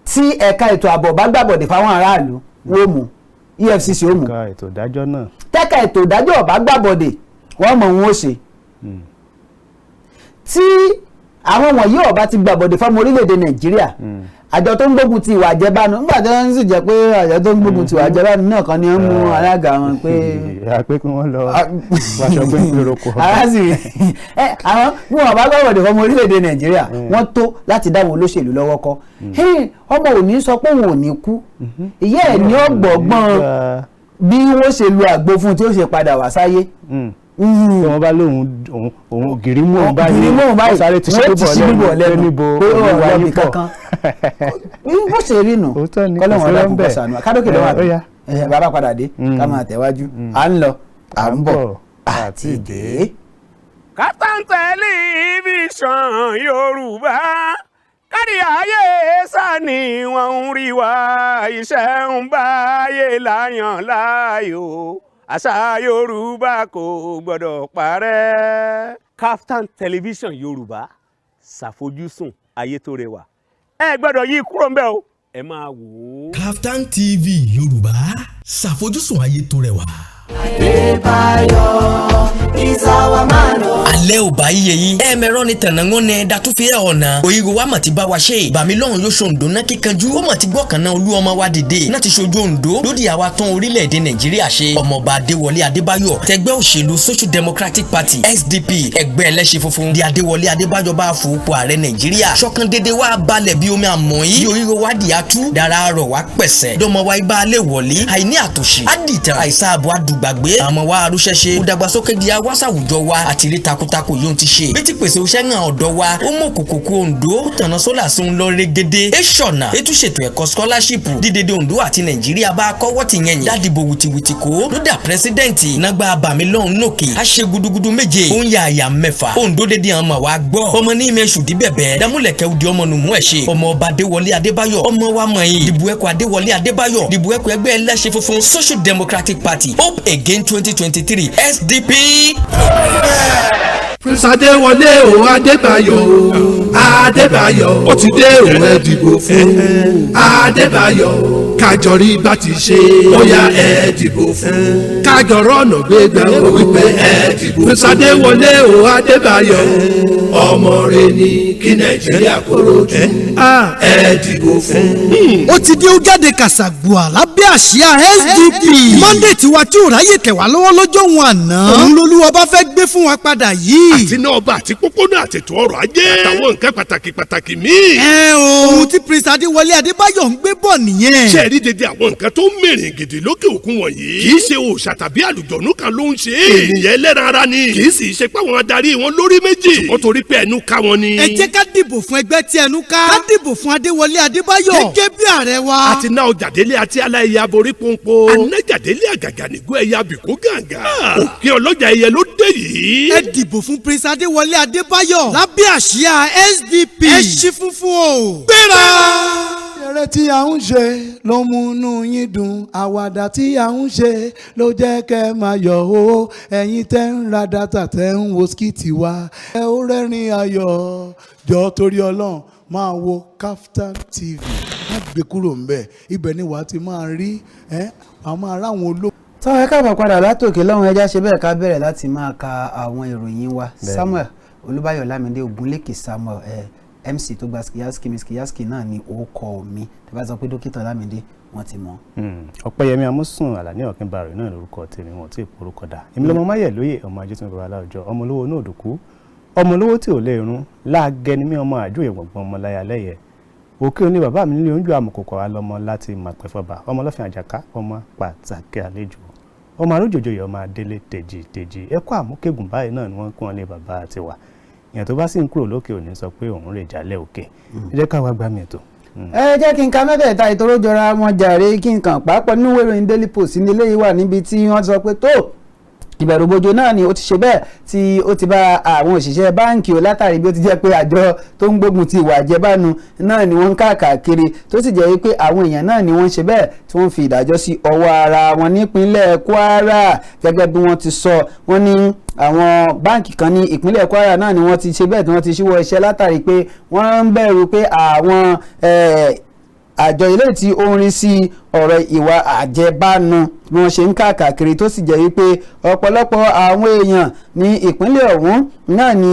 tí ẹ̀ka ètò ààbò bá gbàbọ̀dé fáwọn aráàlú wọ́n mú EFCC ó mú. ẹ̀ka ètò ìdájọ́ náà. tẹ́ka ètò ìdájọ́ ọ̀bá gbàbọ̀dé wọ́n mọ̀ wọ́n ó ṣe. tí àwọn wọ̀nyí ọba ti gbàbọ̀dé fọ́mọ orílẹ̀-èdè Nàìjíríà àjọ tó ń gbógun ti ìwà àjẹbánu nígbà tí wọ́n sì jẹ́ pé àjọ tó ń gbógun ti ìwà àjẹbánu náà kan ni wọ́n mú alága wọn pé. àpé kí wọ́n lọ wàṣọ pé ń pèrò kọ. àwọn bí wọn bá gbàbọ̀dé fọ́mọ orílẹ̀-èdè Nàìjíríà wọ́n tó láti dá wọn olóṣèlú lọ́wọ́ kọ́ ọmọ ò ní sọ pé òun ò ní kú ìyá ẹ̀ ní ọgbọ̀gbọ́n bí wọ́n ṣe lu àgbo fún tí ó ṣe padà wá sáyé. tí wọ́n bá lóun gírí mú òun báyìí sáré ti ṣe bọ̀ lẹ́nu níbo olúwa yín pọ̀. bó ṣe rí nù kọ́lọ́wọ́n ọlọ́kùn kọ́ sànù kádókè lọ́wọ́ àti bàbá padà dé ká máa tẹ̀wájú à ń lọ à ń bọ̀ àti dé. Kaftan Television Yorùbá kárí ayé sani wọ́n ń rí wa iṣẹ́ ń báyé láyàn láàyò àṣà Yorùbá kò gbọ́dọ̀ parẹ́. Kaftan Television Yorùbá ṣàfojúsùn ayé tó rẹwà ẹ gbọ́dọ̀ yí kúrò ń bẹ̀ o ẹ máa wò ó. Kaftan TV Yorùbá ṣàfojúsùn ayé tó rẹwà. Is our man. alẹ́ ò bá yíyẹ yín ẹ̀ẹ̀mẹ̀rọ ni tẹ̀nàngún ní dàtúfẹ́ ọ̀nà òyìnbó wa mà ti bá wa ṣe bàmí lọ́hùn yóò ṣòǹdó náà kíkanjú ó mà ti gbọ́ kànáà olú ọmọ wa dìde náà ti ṣojú Oǹdó lódì àwa tán orílẹ̀-èdè Nàìjíríà ṣe ọmọọba Adéwọlé Adébáyọ̀ tẹgbẹ́ òṣèlú Social Democratic Party SDP ẹgbẹ́ ẹlẹ́ṣin funfun di Adéwọlé Adébáyọ̀ bá fòpò ààrẹ Nàìjíríà ṣọ̀kan dédé wa balẹ̀ bí omi àmọ́ yìí òyìnbó wa di atú dára rọ̀ wá pẹ̀sẹ̀ dọ́mọ wa ibà alẹ́ wọlé àìní àtòṣì àdìtàn àìsàbọ̀ àdùgbàgbé àmọ́ wa arúṣẹ́ṣe ìdàgbàsókè di awásàwùjọ wa àtìrí takuntakun yóò ti ṣe bí ti pèsè iṣẹ́ náà ọ̀dọ́ wa ó mú kòkòkò Oǹdó tànà sólà sun lọ régédé èṣọ̀nà ètò ṣètò ẹ̀kọ́ scholarship dídédé Oǹdó àti Nàìjíríà bá kọ́wọ́ ti yẹn dádìbò wìtìwìtì kó lódà pírẹsidẹ́ǹtì nàgbà abàmì lọ́hùn nókè á ṣe gudugudu méje ó ń ya àyà mẹ́fà Oǹdó dédé àmọ́ wa gbọ́ ọmọ ní ìmẹ̀ ṣùdí bẹ̀bẹ̀ dámúlẹ̀kẹ́ òdi ọmọ nùmú ẹ̀ ṣe ọmọ ọba Adéwọlé Adébáyọ̀ ọmọ wa mọ̀yìn dìbò ẹ̀kọ́ Adéwọlé Adébáyọ̀ dìbò ẹ̀kọ́ ẹgbẹ́ ẹlẹ́ṣin funfun Social Democratic Party Hope Again 2023 SDP. Prince Adéwọlé o Adébáyọ̀ o Adébáyọ̀ ó ti dé òun ẹ dìbò fún Adébáyọ̀ kájọrí bá ti ṣe ó yá ẹ dìbò fún kájọrọ ọ̀nà gbégbá ó wípé ẹ dìbò fún Prince Adéwọlé o Adébáyọ̀ ọmọ rẹ ní kí Nàìjíríà kóró jù ẹ dìbò fún. ó ti dé ó jáde kàṣàgbọ́à lábẹ́ àsíá SDP Monday tiwa tí ò ráyè tẹ̀wá lọ́wọ́ lọ́jọ́ wọn àná òun lolúwa bá fẹ́ gbé fún wa padà yìí. àti náà ọba àti pópónà àtètò ọrọ̀ ajé àtàwọn nǹkan pàtàkì míì. ohun tí Prince Adéwọlé Adébáyọ̀ ń gbé bọ̀ nìyẹn. ṣe rí dédé àwọn nǹkan tó ń mìrìn gidi lókè òkun wọ̀nyí. kì í ṣe òòṣà tàbí àlùjọ̀nú kan ló ń ṣe. ènìyàn ẹlẹ́ran ara ni. kì í sì ṣe pé àwọn adarí wọn lórí méjì. ṣùgbọ́n torí pé ẹnu ká wọn ni. ẹ jẹ́ ká dìbò fún ẹgbẹ́ tí ẹnu ká. ká dìbò fún Adéwọlé Adébáyọ̀. gẹ́gẹ́ bí ààrẹ wa. àti náà ọjàdélé àti aláìyá aborí pọ́npọ́. anájàdélé àgàgà nìgbó ẹ̀yà bìkó gàǹgà. òkè ọlọ́jà ẹyẹ ló dé yìí. ẹ dìbò fún Prince Adéwọlé Adébáyọ̀ lábẹ́ àsíá SDP. ẹ ṣí funfun o. gbéra. eré tí a ń ṣe ló múnú yín dùn àwàdà tí a ń ṣe ló jẹ́ kẹ́ máa yọ̀ o ẹ̀yin tẹ́ ń ra dátà tẹ́ ń wo skìtì wa ẹ ó rẹ́rìn ayọ̀ jọ torí Ọlọ́run máa wo Kaftan TV má gbé kúrò ńbẹ̀ ibẹ̀ ni wàá ti máa rí àwọn aráwọn olóògbé. tọ́ ẹ káàbọ̀ padà látòkè lọ́hùn ẹja ṣe bẹ́ẹ̀ ká bẹ̀rẹ̀ láti máa ka àwọn ìròyìn wa Samuel Olúbáyọ̀ Lámídé Ògúnlékè Samuel MC tó gba skiyaski náà ni orúkọ mi tí bá sọ pé dókítà Lámídé wọ́n ti mọ̀. Ọpẹ́yẹmí Amósùn Àlàní Ọ̀kínbàrẹ̀ náà lórúkọ tèmi wọn tí èpo orúkọ dà èmi lọmọ máyẹ̀ lóye ọmọ ajé tí mo bá wà láwùjọ ọmọ olówó náà dùkú ọmọ olówó tí ò lè rún láàgẹni mi ọmọ àjò ìgbọ̀ngbọ̀n ọmọ láyà lẹ́yẹ òkè òní bàbá mi nílé oúnjẹ àmọ̀kòkò wa lọ́mọ láti màpẹ́fọ́ba ọmọ ọlọ́fin àjàká ọmọ pàtàkì àlejò ọmọ àrójòjòyè ọmọ adélé tèjì ẹ̀kọ́ àmúkégùn báyìí náà ni wọ́n kún ọ lé bàbá àti wà ìyẹn tó bá sì ń kúrò lókè òní sọ pé òun rè jálẹ̀ òkè ẹ jẹ́ ká wá gbá mi ètò. ẹ jẹ́ kí n ka mẹ́tẹ̀ẹ̀ta ìtòrò jọra wọn jàre kí n kàn pàápàá nínú ìwé ìròyìn Daily Post ní eléyìí wà níbi tí wọ́n sọ pé tó ìbẹ̀rùbojo náà ni ó ti ṣe bẹ́ẹ̀ tí ó ti bá àwọn òṣìṣẹ́ báǹkì o látàrí bí ó ti jẹ́ pé àjọ tó ń gbógun ti ìwà àjẹbánu náà ni wọ́n ń káàkiri tó sì jẹ́ pé àwọn èèyàn náà ni wọ́n ń ṣe bẹ́ẹ̀ tí wọ́n fi ìdájọ́ sí ọwọ́ ara wọn nípínlẹ̀ Kwara gẹ́gẹ́ bí wọ́n ti sọ wọ́n ní àwọn báǹkì kan ní ìpínlẹ̀ Kwara náà ni wọ́n ti ṣe bẹ́ẹ̀ tí wọ́n ti ṣíwọ́ iṣẹ́ látàrí pé wọ́n ń bẹ̀rù pé àwọn àjọ ilé tí ó ń rí sí ọ̀rọ̀ ìwà àjẹbánu bí wọ́n ṣe ń káàkiri tó sì jẹ́ wípé ọ̀pọ̀lọpọ̀ àwọn èèyàn ní ìpínlẹ̀ ọ̀hún náà ni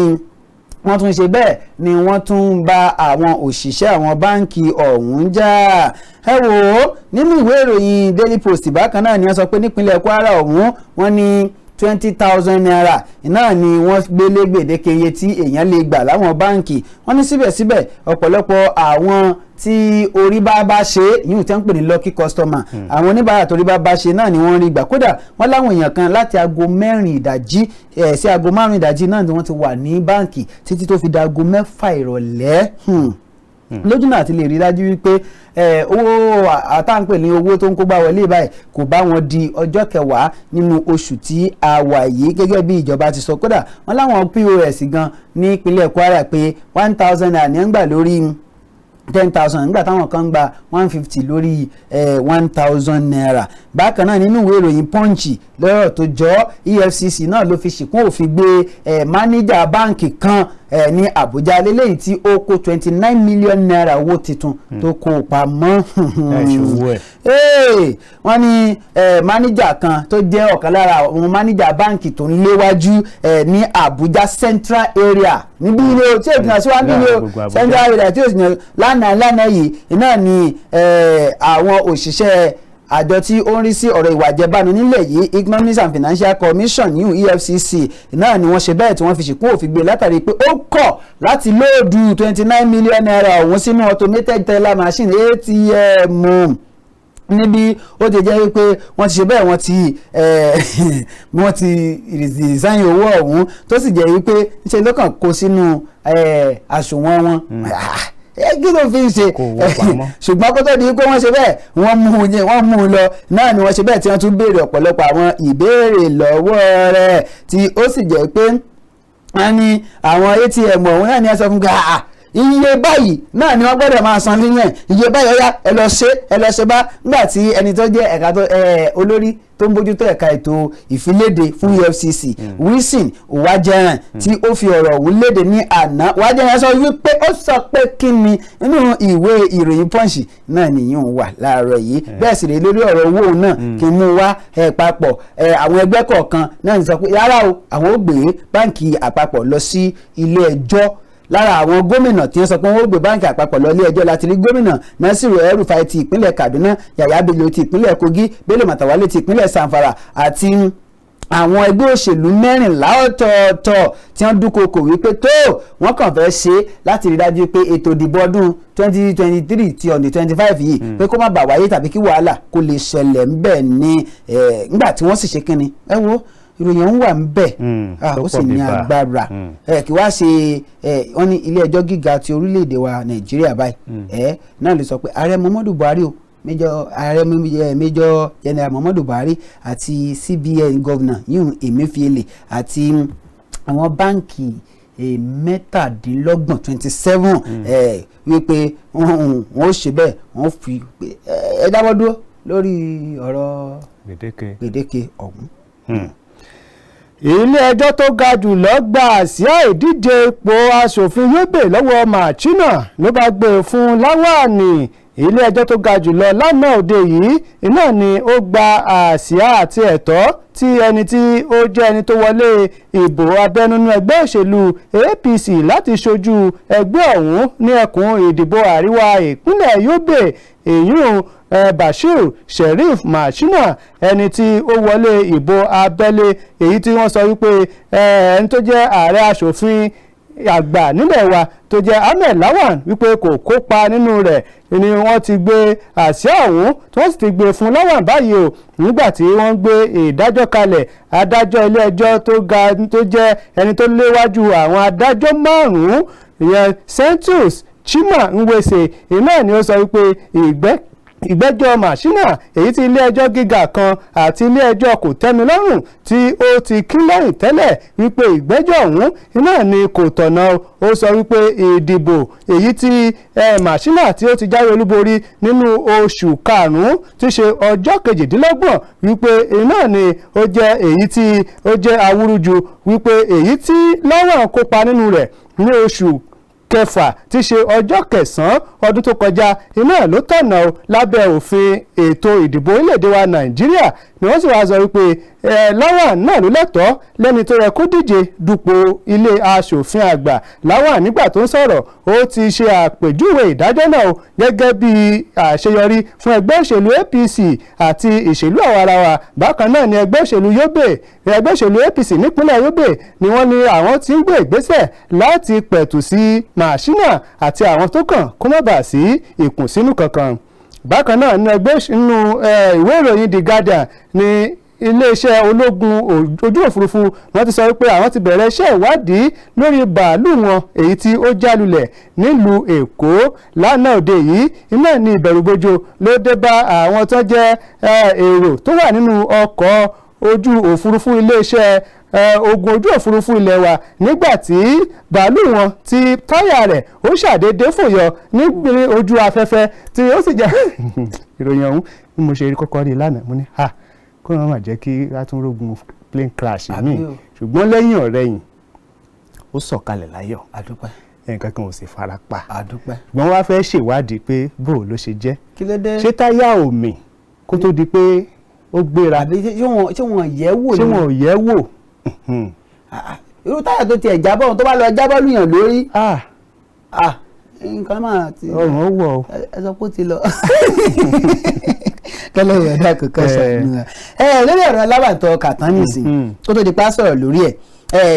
wọ́n tún ṣe bẹ́ẹ̀ ni wọ́n tún ń bá àwọn òṣìṣẹ́ àwọn báǹkì ọ̀hún jà. ẹ wò ó nínú ìwé ìròyìn Daily Post bákan náà ni wọ́n sọ pé nípínlẹ̀ Kwara ọ̀hún wọ́n ní 20,000 naira náà ni wọ́n gbélé gbèdéke iye tí èèyàn lè gbà láwọn báǹkì. wọ́n ní síbẹ̀síbẹ̀ ọ̀pọ̀lọpọ̀ àwọn tí orí bá ṣe yìí tẹ́ ń pè ní lucky customer àwọn oníbàárà torí bá ṣe náà ni wọ́n rí gbà. kódà wọ́n láwọn èèyàn kan láti aago 4 ìdájí sí aago 5 ìdájí náà ni wọ́n ti wà ní báǹkì títí tó fi da aago 6 ìrọ̀lẹ́ lójú náà ti lè rí dájú wípé owó àtàǹpẹ̀ ní owó tó ń kó bá wọlé báyìí kò bá wọn di ọjọ́ 10 nínú oṣù tí a wà yìí gẹ́gẹ́ bí ìjọba ti sọ. kódà wọ́n láwọn POS gan ní ìpínlẹ̀ Kwara pé 1,000 naira ní ń gbà lórí 10,000 nígbà táwọn kan gba 150 lórí 1,000 naira. bákan náà nínú ìwé ìròyìn Punch lọ́rọ̀ tó jọ EFCC náà ló fi ṣìkún òfin gbé máníjà báǹkì kan ní Àbújá lélẹ́yìí tí ó kó 29 million naira owó tuntun tó kó pamọ́. wọ́n ní máníjà kan tó jẹ́ ọ̀kan lára àwọn máníjà báǹkì tó ń léwájú ní Àbújá Central Area níbí ilé o tí èdè náà síwájú ilé o Central Area tí òsì lánàá yìí iná ni àwọn òṣìṣẹ́ àjọ tí ó ń rí sí ọ̀rọ̀ ìwà àjẹbánu nílẹ̀ yìí Economic and Financial Commission ní EFCC náà ni wọ́n ṣe bẹ́ẹ̀ tí wọ́n fi ṣìkún òfin gbé látàrí pé ó kọ̀ láti lóòdù 29 million naira ọ̀hún sínú automated teller machine ATM níbi ó ti jẹ́ wípé wọ́n ti ṣe bẹ́ẹ̀ wọ́n ti resign owó ọ̀hún tó sì jẹ́ wípé ṣe lọ́kàn kó sínú àsùnwọ̀n wọn kí ló fi ń ṣe ṣùgbọ́n kó tó di pé wọ́n ṣe bẹ́ẹ̀ wọ́n mú un lọ náà ni wọ́n ṣe bẹ́ẹ̀ tí wọ́n tún béèrè ọ̀pọ̀lọpọ̀ àwọn ìbéèrè lọ́wọ́ rẹ̀ tí ó sì jẹ́ pé wọ́n ní àwọn ATM ọ̀hún náà ni wọ́n sọ fún gbà iye báyìí náà ni wọ́n gbọ́dọ̀ máa san níyẹn iye báyìí ọ̀yá ẹ lọ ṣe bá nígbà tí ẹni tó jẹ́ ẹ̀ka tó olórí tó ń bójútó ẹ̀ka ètò ìfiléde fún EFCC Wilson Uwajeran tí ó fi ọ̀rọ̀ ọ̀hún léde ní àná Uwajeran sọ wípé ó sọ pé kí ni nínú ìwé ìròyìn Punch náà nìyí ń wà láàárọ̀ yìí bẹ́ẹ̀ sì rèé lórí ọ̀rọ̀ owó náà kí n mú wá papọ̀ àwọn ẹgbẹ́ kọ̀ọ̀kan náà ní sọ pé rárá o àwọn ò gbé báǹkì àpapọ̀ lọ sí ilé ẹjọ́ lára àwọn gómìnà tí wọ́n sọ pé wọ́n ó gbé báǹkì àpapọ̀ lọ ilé ẹjọ́ láti rí gómìnà Nasiru El-Rufai ti ìpínlẹ̀ Kaduna Yahaya Bello ti ìpínlẹ̀ Kogi Bello Matawalle ti ìpínlẹ̀ Zamfara àti àwọn ẹgbẹ́ òṣèlú 14 ọ̀tọ̀ọ̀tọ̀ tí wọ́n dúnkokò wípé tó wọ́n kàn fẹ́ ṣe láti rí dájú pé ètò ìdìbò ọdún 2023 ti ọ̀nì 25 yìí pé kó má bàa wáyé tàbí kí wàhálà kó lè ṣẹlẹ̀ ńbẹ̀ ní nígbà tí wọ́n sì ṣe kínni ẹ wo ìròyìn ń wà ń bẹ̀ ó sì ní agbára kí wá ṣe wọ́n ní ilé ẹjọ́ gíga ti orílẹ̀-èdè wa Nàìjíríà báyìí náà lè sọ pé ààrẹ Muhammadu Buhari o Major General Muhammadu Buhari àti CBN governor yìí Emefiele àti àwọn báǹkì 27 wípé wọ́n ó ṣe bẹ́ẹ̀ wọ́n fi ẹ dáwọ́ dúró lórí ọ̀rọ̀ gbèdéke ọ̀hún. ilé ẹjọ́ tó ga jù lọ gba àsíá ìdíje ipò aṣòfin Yobe lọ́wọ́ Machina ló bá gbé fún Láwàní. ilé ẹjọ́ tó ga jù lọ lánàá òde yìí iná ni ó gba àsíá àti ẹ̀tọ́ tí ẹni tí ó jẹ́ ẹni tó wọlé ìbò abẹ́nú ẹgbẹ́ òṣèlú APC láti ṣojú ẹgbẹ́ ọ̀hún ní ẹkùn ìdìbò àríwá ìpínlẹ̀ Yobe èyún Bashir Sheriff Machina ẹni tí ó wọlé ìbò abẹ́lé èyí tí wọ́n sọ wípé ẹni tó jẹ́ ààrẹ aṣòfin àgbà nílẹ̀ wa tó jẹ́ Ahmed Lawan wípé kò kópa nínú rẹ̀ ni wọ́n ti gbé àsíá ọ̀hún tí wọ́n sì ti gbé fún Lawan báyìí o nígbà tí wọ́n gbé ìdájọ́ kalẹ̀ adájọ́ ilé ẹjọ́ tó ga tó jẹ́ ẹni tó léwájú àwọn adájọ́ 5 ìyẹn Sentus Chima Nwese iná ni ó sọ wípé ìgbẹ́jọ́ Machina èyí tí ilé ẹjọ́ gíga kan àti ilé ẹjọ́ kòtẹ́milọ́rùn tí ó ti kí lẹ́yìn tẹ́lẹ̀ wípé ìgbẹ́jọ́ ọ̀hún iná ni kò tọ̀nà ó sọ wípé ìdìbò èyí tí Machina tí ó ti jáwé olúborí nínú oṣù karùn-ún tí ṣe ọjọ́ 28 wípé iná ni ó jẹ́ èyí tí ó jẹ́ awúrúju wípé èyí tí Lawan kópa nínú rẹ̀ ní oṣù kẹfà tí ṣe ọjọ́ 9 ọdún tó kọjá iná ló tọ̀nà lábẹ́ òfin ètò ìdìbò orílẹ̀-èdè wa Nàìjíríà ni wọ́n sì wá sọ wípé Lawan náà ló lẹ́tọ̀ọ́ lẹ́ni tó yẹ kó díje dupò ilé aṣòfin àgbà. Lawan nígbà tó ń sọ̀rọ̀ ó ti ṣe àpèjúwe ìdájọ́ náà gẹ́gẹ́ bí àṣeyọrí fún ẹgbẹ́ òṣèlú APC àti ìṣèlú àwarawa. Bákan náà ni ẹgbẹ́ òṣèlú APC nípínlẹ̀ Yobe ni wọ́n ní àwọn tí ń gbé ìgbésẹ̀ láti pẹ̀tù sí Machina àti àwọn tó kàn kó má bàa sí ìkùnsínú kankan. Bákan náà ní nínú ìwé ìròyìn The Guardian ní iléeṣẹ́ ológun ojú òfurufú wọ́n ti sọ wípé àwọn ti bẹ̀rẹ̀ iṣẹ́ ìwádìí lórí bàálù wọn èyí tí ó jálulẹ̀ nílùú Èkó lánàá òde yìí. Iná ní ìbẹ̀rùbojo ló dé bá àwọn tó jẹ́ èrò tó wà nínú ọkọ̀ ojú òfurufú iléeṣẹ́ ogun ojú òfurufú ilẹ̀ wa nígbà tí bàálù wọn tí táyà rẹ̀ ó ṣàdédé fòyọ níbi ojú afẹ́fẹ́ tí ó sì jẹ́ ìròyìn ọ̀hún bí mo ṣe rí kọ́kọ́ rí lánàá mo ní kó wọn má jẹ́ kí látúnrógun plane crash mi ṣùgbọ́n lẹ́yìn ọ̀rẹ́yìn ó sọ̀kalẹ̀ láyọ̀ àdúpẹ́ nǹkan kan ò sì fara pa àdúpẹ́ ṣùgbọ́n wọ́n á fẹ́ ṣèwádìí pé bó ló ṣe jẹ́ kí ló dé ṣé táyà ò mì kó tó di pé ó gbéra àbí ṣé wọn yẹ̀ wò ṣé wọn ò yẹ̀ wò. irú táyà tó tiẹ̀ jábọ̀ tó bá lọ jábọ̀ lùyàn lórí nǹkan máa ti ọ̀rùn ó wọ̀ ọ́ ẹ sọ pé ó ti lọ tẹ́lẹ̀ yẹn dá kankan ṣàánú lórí ọ̀rọ̀ alábàtọ̀ kàtán nìsín kó tó di pa sọ̀rọ̀ lórí ẹ̀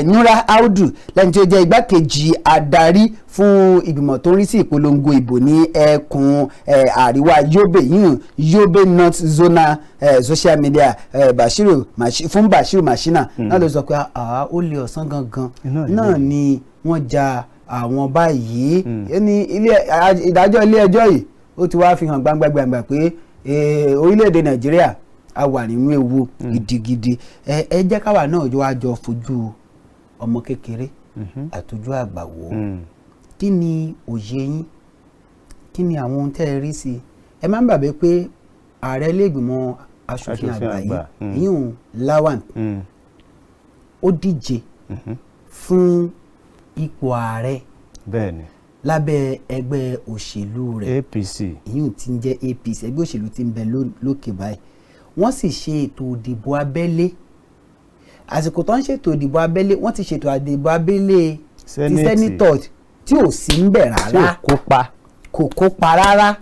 Nura Audu lẹ́ni tí ó jẹ́ igbákejì adarí fún ìgbìmọ̀ tó ń rí sí ìpolongo ìbò ní ẹkùn àríwá Yobe Yobe North Zonal social media fún Bashiru Machina náà ló sọ pé ó lè ọ̀sán gangan náà ni wọ́n ja àwọn báyìí ní ìdájọ́ ilé ẹjọ́ yìí ó ti wá fi hàn gbangba pé orílẹ̀-èdè Nàìjíríà a wà nínú ewu gidigidi. Ẹ jẹ́ káwa náà jọ wá jọ fojú ọmọ kékeré àtọ́jú àgbà wò ó. Kí ni òye yín? Kí ni àwọn ohun tẹ́ ẹ rí sí i? Ẹ má gbàgbé pé ààrẹ ilé-ìgbìmọ̀ aṣòfin àgbà yìí yíyún Lawan ó díje fún ipò ààrẹ lábẹ́ ẹgbẹ́ òṣèlú rẹ̀ APC yíyún tí ń jẹ́ APC ẹgbẹ́ òṣèlú tí ń bẹ lókè báyìí. Wọ́n sì ṣe ètò ìdìbò abẹ́lé àsìkò tó ń ṣètò ìdìbò abẹ́lé wọ́n ti ṣètò ìdìbò abẹ́lé ti sẹ́nítọ̀ tí ò sí ń bẹ̀ rárá kò kópa rárá.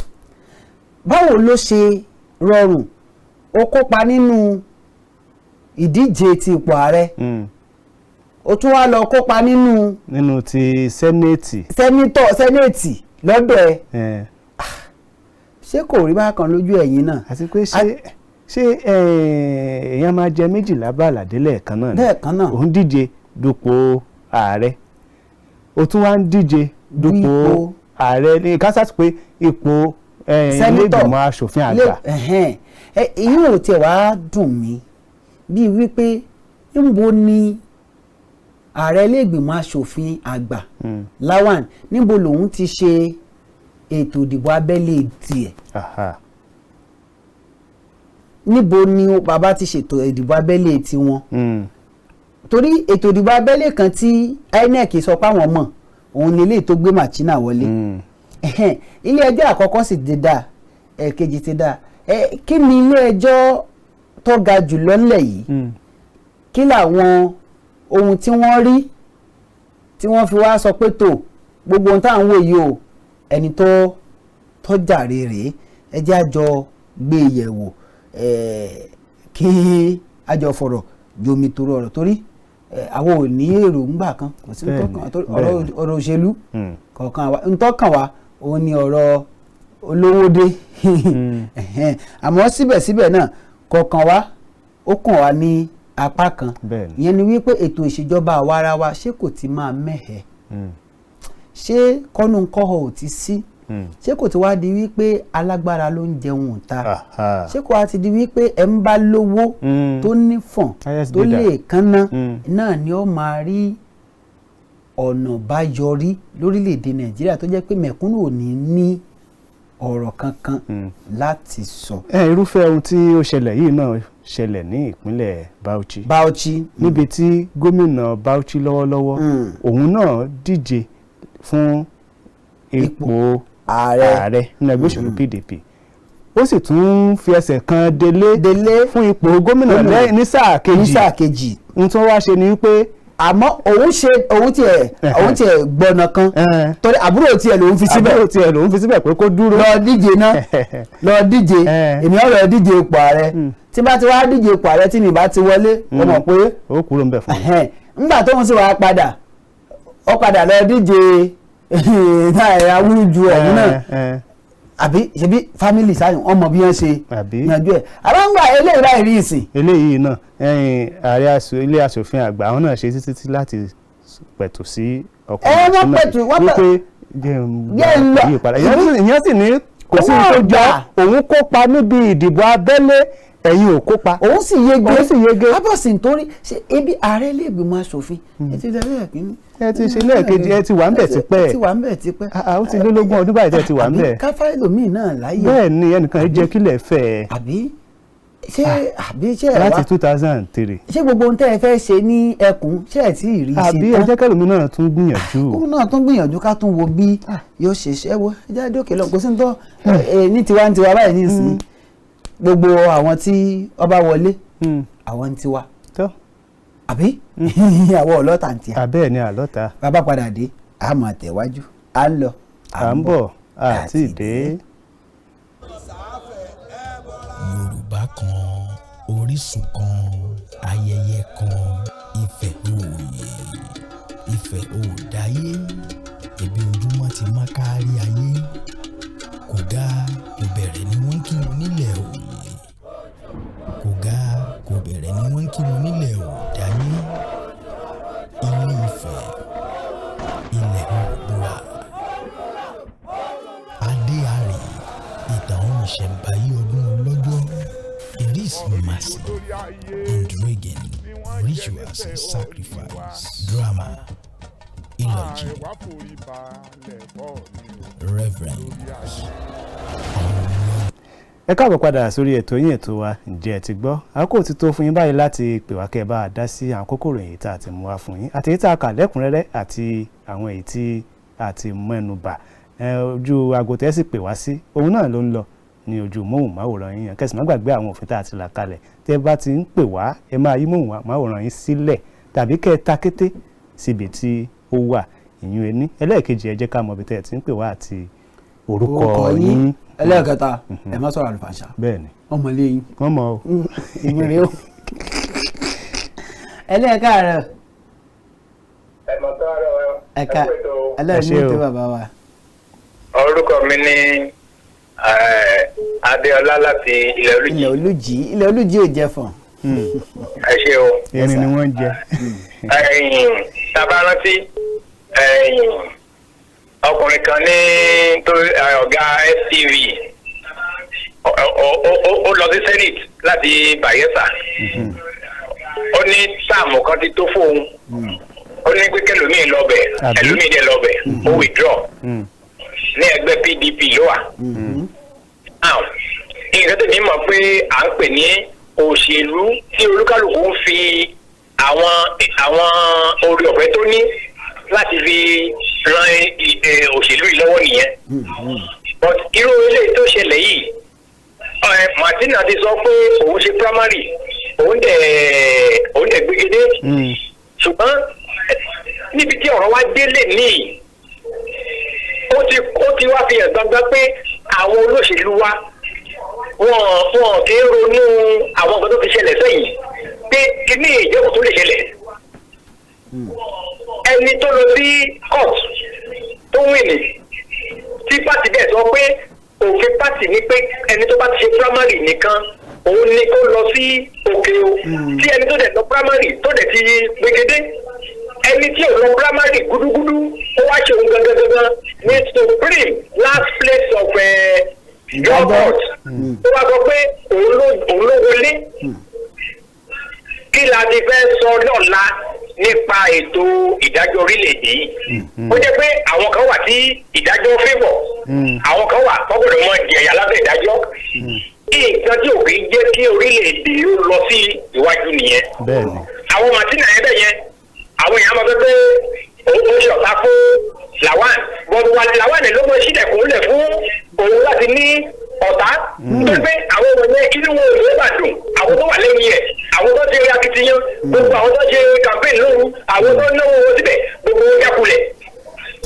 Báwo ló ṣe rọrùn ó kópa nínú ìdíje ti ipò ààrẹ ó tún wá lọ kópa nínú ti sẹ́nẹ̀tì lọ́dọ̀ ẹ̀ ṣé kò rí bákan lójú ẹ̀yin náà? àti pé ṣé èèyàn máa jẹ méjìlá bàlàdé lẹ́ẹ̀kan náà òun díje dupò ààrẹ ó tún wá ń díje dupò ààrẹ ní kásásì pé ipò ilé-ìgbìmọ̀ aṣòfin àgbà. èyí ò tiẹ̀ wá dùn mí bíi wípé níbo ni ààrẹ ilé-ìgbìmọ̀ aṣòfin àgbà Lawan níbo lòun ti ṣe ètò ìdìbò abẹ́lé tiẹ̀ níbo ni bàbá ti ṣètò ìdìbò abẹ́lé tiwọn torí ètò ìdìbò abẹ́lé kan tí INEC sọ pé àwọn mọ̀ òun lélẹ́yìí tó gbé Machina wọlé ilé ẹjọ́ àkọ́kọ́ sì ti dá ẹ̀kejì ti dá kí ni ilé ẹjọ́ tó ga jù lọ́lẹ̀ yìí kí làwọn ohun tí wọ́n rí tí wọ́n fi wá sọ pé tó gbogbo ohun táwọn wò yìí o ẹni tó jàre rèé ẹ jẹ́ àjọ gbé yẹ̀wò kí àjọ fọ̀rọ̀ jomi toro ọ̀rọ̀ torí àwọn ò ní èròǹgbà kan kò sí ọ̀rọ̀ òṣèlú kọ̀ọ̀kan wa ntọ́kàn wa òun ni ọ̀rọ̀ olówódé àmọ́ síbẹ̀síbẹ̀ náà kọ̀ọ̀kan wa ó kàn wá ní apá kan ìyẹn ni wípé ètò ìṣèjọba àwarawa ṣé kò ti máa mẹ́hẹ̀ ṣé kọ́nù kọ́họ̀ ò ti sí ṣé kò ti wá di wípé alágbára ló ń jẹun ta ṣé kò wá ti di wípé ẹ̀ ń bá lówó tó nífọ̀n tó lè kánná náà ni ó máa rí ọ̀nà bá yọrí lórílẹ̀‐èdè Nàìjíríà tó jẹ́ pé mẹ̀kúnnù ò ní ọ̀rọ̀ kankan láti sọ. Irúfẹ́ ohun tí ó ṣẹlẹ̀ yìí náà ṣẹlẹ̀ ní ìpínlẹ̀ Bauchi níbi tí gómìnà Bauchi lọ́wọ́lọ́wọ́ òun náà díje fún ipò ààrẹ nínú ẹgbẹ́ òṣèlú PDP ó sì tún fi ẹsẹ̀ kan délé fún ipò gómìnà ní sáà kejì ohun tí wọ́n wá ṣe ni wípé àmọ́ òun tiẹ̀ gbọ̀nà kan torí àbúrò tiẹ̀ lòun fi síbẹ̀ pé kó dúró lọ díje náà lọ díje èmi ọ̀rọ̀ díje ipò ààrẹ tí bá ti wá díje ipò ààrẹ tí mi bá ti wọlé ó mọ̀ pé ó kúrò ń bẹ̀ fún mi. nígbà tóun sì wá padà lọ díje náà awúrúju ọ̀hún náà àbí ṣebí family sáyẹn wọn mọ bí wọn ṣe yanjú ẹ àbáǹgbà eléyìí báyìí rí ìsìn. eléyìí náà ààrẹ ilé aṣòfin àgbà àwọn náà ṣe títí láti pẹ̀tù sí ọkùnrin wípé jẹ́ ń lọ ìyẹn sì ní kò sí tó jọ òun kópa níbi ìdìbò abẹ́lé ẹ̀yin ò kópa. òun sì yege abọ́sì nítorí ṣe ebi ààrẹ ilé ìgbìmọ̀ aṣòfin ẹ ti darí ẹ̀kíní. ẹ ti ṣe lẹ́ẹ̀kejì ẹ ti wà ń bẹ̀ tipẹ́. ó ti lé lógún ọdún báyìí tẹ́ ti wà ń bẹ̀. àbí káfá ẹlòmíì náà láyè. bẹ́ẹ̀ ni ẹnìkan ẹ jẹ́ kílẹ̀ fẹ́ ẹ. àbí ṣé ẹ wá láti 2003. ṣé gbogbo ohun tẹ́ ẹ fẹ́ ṣe ní ẹkùn ṣé ẹ tí ì rí sí tán. àbí ẹ jẹ́ kẹ́lòmí náà tún gbìyànjú. òun náà tún gbìyànjú ká tún wo bí yóò ṣe ṣẹ́wọ́ ẹ jáde òkè lọ kò sí ní tọ́ ní tiwantiwa báyìí ní ìsìn gbogbo àwọn tí ọba wọlé àwọn tiwa àbí àwọn ọlọ́ta ń tiẹ̀. abẹ́ẹ̀ ni àlọ́ta. bàbá padà dé a máa tẹ̀wájú à ń lọ à ń bọ̀ àti ìdè. Yorùbá kan orísun kan ayẹyẹ kan Ifẹ̀ òòyè Ifẹ̀ òòdáyé ẹbí ojúmọ́ ti má kárí ayé kò ga kò bẹ̀rẹ̀ ni wọ́n ń kírun nílẹ̀ òòyè kò ga kò bẹ̀rẹ̀ ni wọ́n ń kírun nílẹ̀ òòdáyé Ilé Ifẹ̀ ilẹ̀ Oòduà adé àrè ìtàn ohun ìṣẹ̀ǹbáyé ọdún ọlọ́jọ́ there is mercy and regain rituals and sacrifice drama eulogy reverence. ẹ káàbọ̀ padà sórí ètò yín ètò wa ǹjẹ́ ẹ ti gbọ́ àkókò ti tó fún yín báyìí láti pè wá kẹ́ ẹ bá a dá sí àwọn kókó ìròyìn tá a ti mú wá fún yín àti èyí tá a kà lẹ́kùnrẹ́rẹ́ àti àwọn èyí tí a ti mẹ́nu bà ojú aago tẹ́ sì pè wá sí òun náà ló ń lọ ní ojú móhùnmáwòrán yín kẹsì má gbàgbé àwọn òfin tá a ti là kalẹ̀ tẹ́ bá ti ń pè wá ẹ máa yí móhùnmáwòrán yín sílẹ̀ tàbí kẹ́ ẹ ta kété síbi tí ó wà ìyún ẹni ẹlẹ́ẹ̀kejì ẹ jẹ́ ká mọ ibi tẹ́ ẹ ti ń pè wá àti orúkọ yín. ẹlẹ́ẹ̀kẹta ẹ má sọ̀rọ̀ àlùfàǹṣà. bẹ́ẹ̀ni ọmọ ilé yín. wọ́n mọ̀ o. ìmìrì o. ẹlẹ́ẹ̀kaàrọ̀. ẹ̀ka ẹlẹ́ẹ̀ni tó bàbá wa. orúkọ mi ní Adéọlá láti ilẹ̀ Olújì. ilẹ̀ Olújì ò jẹ́ fún. ẹ ṣé o. erin ni wọ́n ń jẹ. tábà rántí ọkùnrin kan ní ọ̀gá STV ó lọ sí Senate láti Bayelsa ó ní sáàmù kan ti tó fóun ó ní pé kẹlòmíì lọ́bẹ̀ ẹlòmíì dẹ̀ lọ́bẹ̀ ó withdraw ní ẹgbẹ́ PDP ló wà. nǹkan tó ní mọ̀ pé à ń pè ní òṣèlú tí olúkálùkù ń fi àwọn orí ọ̀fẹ́ tó ní láti fi ran òṣèlú yìí lọ́wọ́ nìyẹn. but irú eléyìí tó ṣẹlẹ̀ yìí Martina ti sọ pé òun ṣe primary òun dẹ̀ gbégedé ṣùgbọ́n níbi tí ọ̀rọ̀ wa délé níyì ó ti wá fi hàn gbangba pé àwọn olóṣèlú wa wọn kì í ronú àwọn nǹkan tó ti ṣẹlẹ̀ sẹ́yìn pé kíní ìjẹ́kù tó lè ṣẹlẹ̀. ẹni tó lọ sí court tó wìnì tí pàtì bẹ́ẹ̀ sọ pé òfin pàtì ní pé ẹni tó bá ti ṣe primary nìkan òun ni kó lọ sí òkè o tí ẹni tó dẹ̀ lọ primary tó dẹ̀ ti gbégedé ẹni tí ò lọ primary gúdúgúdú ó wá ṣe òun gangan ní supreme last place of your court ó wá sọ pé òun ló wọlé. kí la ti fẹ́ sọ lọ́la nípa ètò ìdájọ́ orílẹ̀-èdè yìí ó jẹ́ pé àwọn kan wà tí ìdájọ́ fẹ́bọ̀ àwọn kan wà tọ́gbọ̀dọ̀ mọ jẹ̀yà lábẹ́ ìdájọ́ nǹkan tí òfin jẹ́ kí orílẹ̀-èdè yóò lọ sí iwájú nìyẹn. àwọn Martina yẹn bẹ́ẹ̀ yẹn àwọn èèyàn máa fẹ́ pé ó ṣe ọ̀tá fún Lawan bọ́dù wa Lawan ló mọ sílẹ̀kùn lẹ̀ fún òun láti ní ọ̀tá tó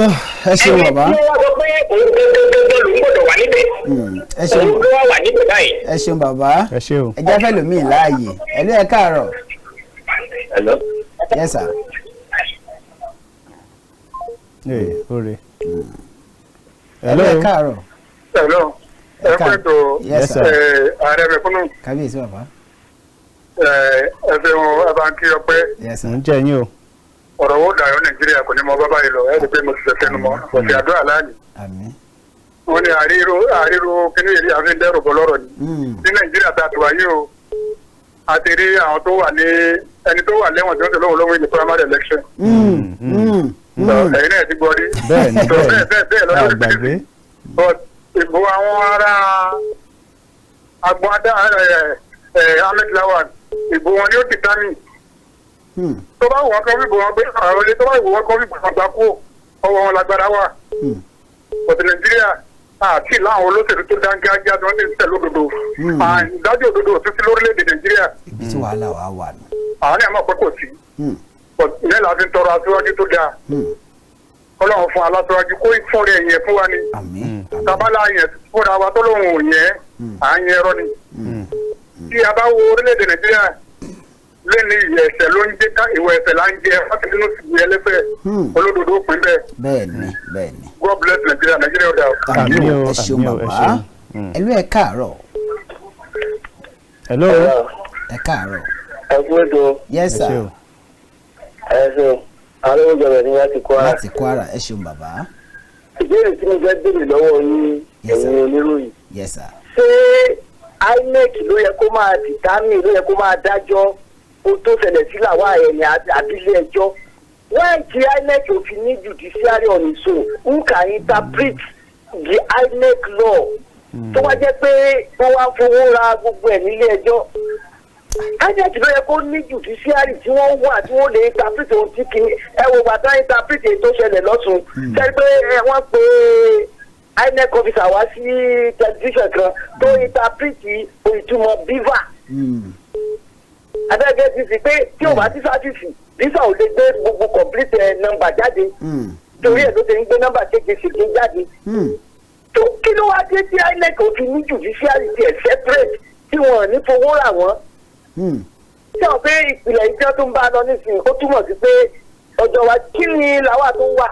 tó ẹ ṣeun bàbá. ẹni tí wọ́n sọ pé òun gẹ́gẹ́gẹ́gẹ́ ló ń gbọ́dọ̀ wà níbẹ̀. ẹ ṣeun òun ló wà níbẹ̀ báyìí. ẹ ṣeun bàbá. ẹ ṣé o. ẹ jẹ́ fẹ́ lómi láàyè ẹlú ẹ káàárọ̀. Hello. Yes sir. Ore. ẹlú ẹ káàárọ̀. Hello. ẹ pẹ́ tó ààrẹ mẹ́kúnnù. kábíyèsí bàbá. ẹ fẹ́ wọn ẹ bá ń kí ọpẹ́. Yes sir. ń jẹ́ yín o. ọ̀rọ̀ wo dàyọ̀ Nàìjíríà kò ní mọ bábá yìí lọ ẹ rí i pé mo ti fẹ́ fẹ́nu mọ́ ọ̀sẹ̀ àdúrà láàyè. àmín. wọ́n ní àríro kíní èyí àfi ń dẹ́rù bọ́ lọ́rọ̀ ni. ní Nàìjíríà tá a ti wà yìí o a ti rí àwọn tó wà ní ẹni tó wà lẹ́wọ̀n tí wọ́n ti lóhùn ní primary election. ẹ̀yin náà ti gbọ́ rí. bẹ́ẹ̀ lọ́dún gbàgbé. ìbò àwọn ará agbọn Ahmed Lawan ìbò wọn ni ó ti tán ní. tó bá wù wọn kọ́ fìbò wọn gbé àwọn ilé tó bá wù wọn kọ́ fìbò wọn gbà kú ọwọ́ wọn lágbára wà. òtún Nàìjíríà àti láwọn olóṣèlú tó dáńgájá tí wọ́n ti ń tẹ̀lé òdodo ìdájọ́ òdodo òtún sí lórílẹ̀‐èdè Nàìjíríà. ibi tí wàhálà wà wà nù. àwọn ní àmọ́ pé kò sí. ìyẹn la fi ń tọrọ aṣíwájú tó dáa. Ọlọ́run fún aláṣíwájú kó fún rẹ̀ yẹn fún wa ni. tábàlà yẹn fúnra wa tó lóun ò yẹn à ń yẹn ẹ̀rọ ni. tí a bá wo orílẹ̀‐èdè Nàìjíríà lẹ́ni ìyẹ̀ ẹ̀sẹ̀ ló ń jẹ́ ká ìwẹ̀ ẹ̀sẹ̀ là ń jẹ wọ́n ti nínú sí ìyẹn lẹ́fẹ̀ olódodo pín bẹ́ẹ̀. bẹ́ẹ̀ni. God bless Nàìjíríà Nàìjíríà ó dáa. àmín o ẹ ṣeun bàbá. ẹlú ẹ káàárọ̀. hello. ẹ káàárọ̀. ẹ kú ètò. Yes sir. ẹ ṣeun àwọn ìjọba ní láti Kwara. láti Kwara ẹ ṣeun bàbá. ìbéèrè tí mo fẹ́ béèrè lọ́wọ́ yín ẹ̀yin oníròyìn. Yes sir. ṣé INEC ló yẹ kó máa dìtámì ló yẹ kó máa dájọ́ ó tó ṣẹlẹ̀ sí làwọn àyẹ̀yìn àbílẹ̀ ẹjọ́ wọ́n ti INEC ò fi ní judiciary on its own who can interpret the INEC law tó wá jẹ́ pé wọ́n wá fowó ra gbogbo ẹ̀ nílé ẹjọ́ INEC ló yẹ kó ní judiciary tí wọ́n wà tí wọ́n lè interpret ohun tí kì í ẹ wo bàtà interpret èyí tó ṣẹlẹ̀ lọ́sùn ṣe pé wọ́n pe INEC officer wá sí tẹlifíṣàn kan tó interpret ìtumọ̀ beaver. adájọ́ ti sì pé tí o bá ti sáfìsì visa ò lè gbé gbogbo complete number jáde torí ẹ̀ ló ti ń gbé number kékeré jáde. tó kí ló wá dé tí INEC ò fi ní judiciary tiẹ̀ separate tí wọ́n ní fowó rà wọ́n. tí wọ́n pé ìpìlẹ̀ ìjọ tó ń bá lọ nísìnyí ó túmọ̀ sí pé ọjọ́ wa kí ni làwa tó wà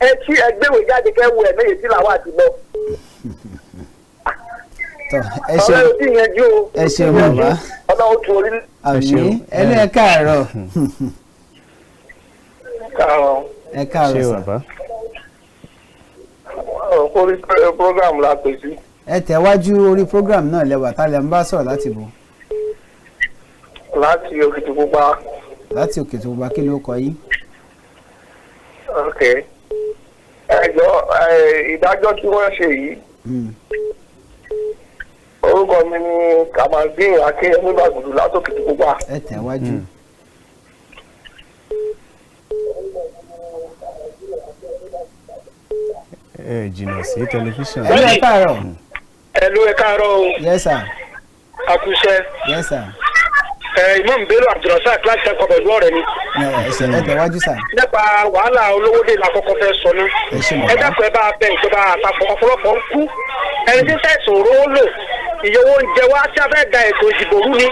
ẹ tí ẹgbẹ́wò jáde kẹ́ wo ẹ̀mẹ́yẹ tí làwa ti lọ. ẹ ṣeun bàbá. ọlọ́run tún orí. àmín ẹlú ẹ káàárọ̀. ẹ káàárọ̀ sà. orí program la pè sí. ẹ tẹ̀wájú orí program náà lẹ́wà tá a lè ń bá sọ̀rọ̀ láti bò. láti Òkìtìpupa. láti Òkìtìpupa kí ló kọ yín. ok ẹjọ́ ìdájọ́ tí wọ́n ṣe yìí orúkọ mi ni Kamaldeen Akínyẹmí Bàgùdù láti Òkìtìpupa. ẹ tẹ̀wájú. jìnnà sí tẹlifíṣàn. ẹlú ẹ káàárọ̀. ẹlú ẹ káàárọ̀ o. Yes sir. àkùṣe. Yes sir. Imam Bello Abdulrasaq láti ẹ̀kọ́ pẹ̀lú ọ̀rẹ́ ni. ẹ tẹ̀wájú sà. nípa wàhálà olówódé la kọ́kọ́ fẹ́ sọ ní. ẹ dákun ẹ bá bẹ ìjọba àpapọ̀ ọ̀pọ̀lọpọ̀ ń kú ẹni tí sẹ́ẹ̀sì òróró lò ìyẹ̀wò oúnjẹ wa tí a fẹ́ da ètò ìdìbò rú ni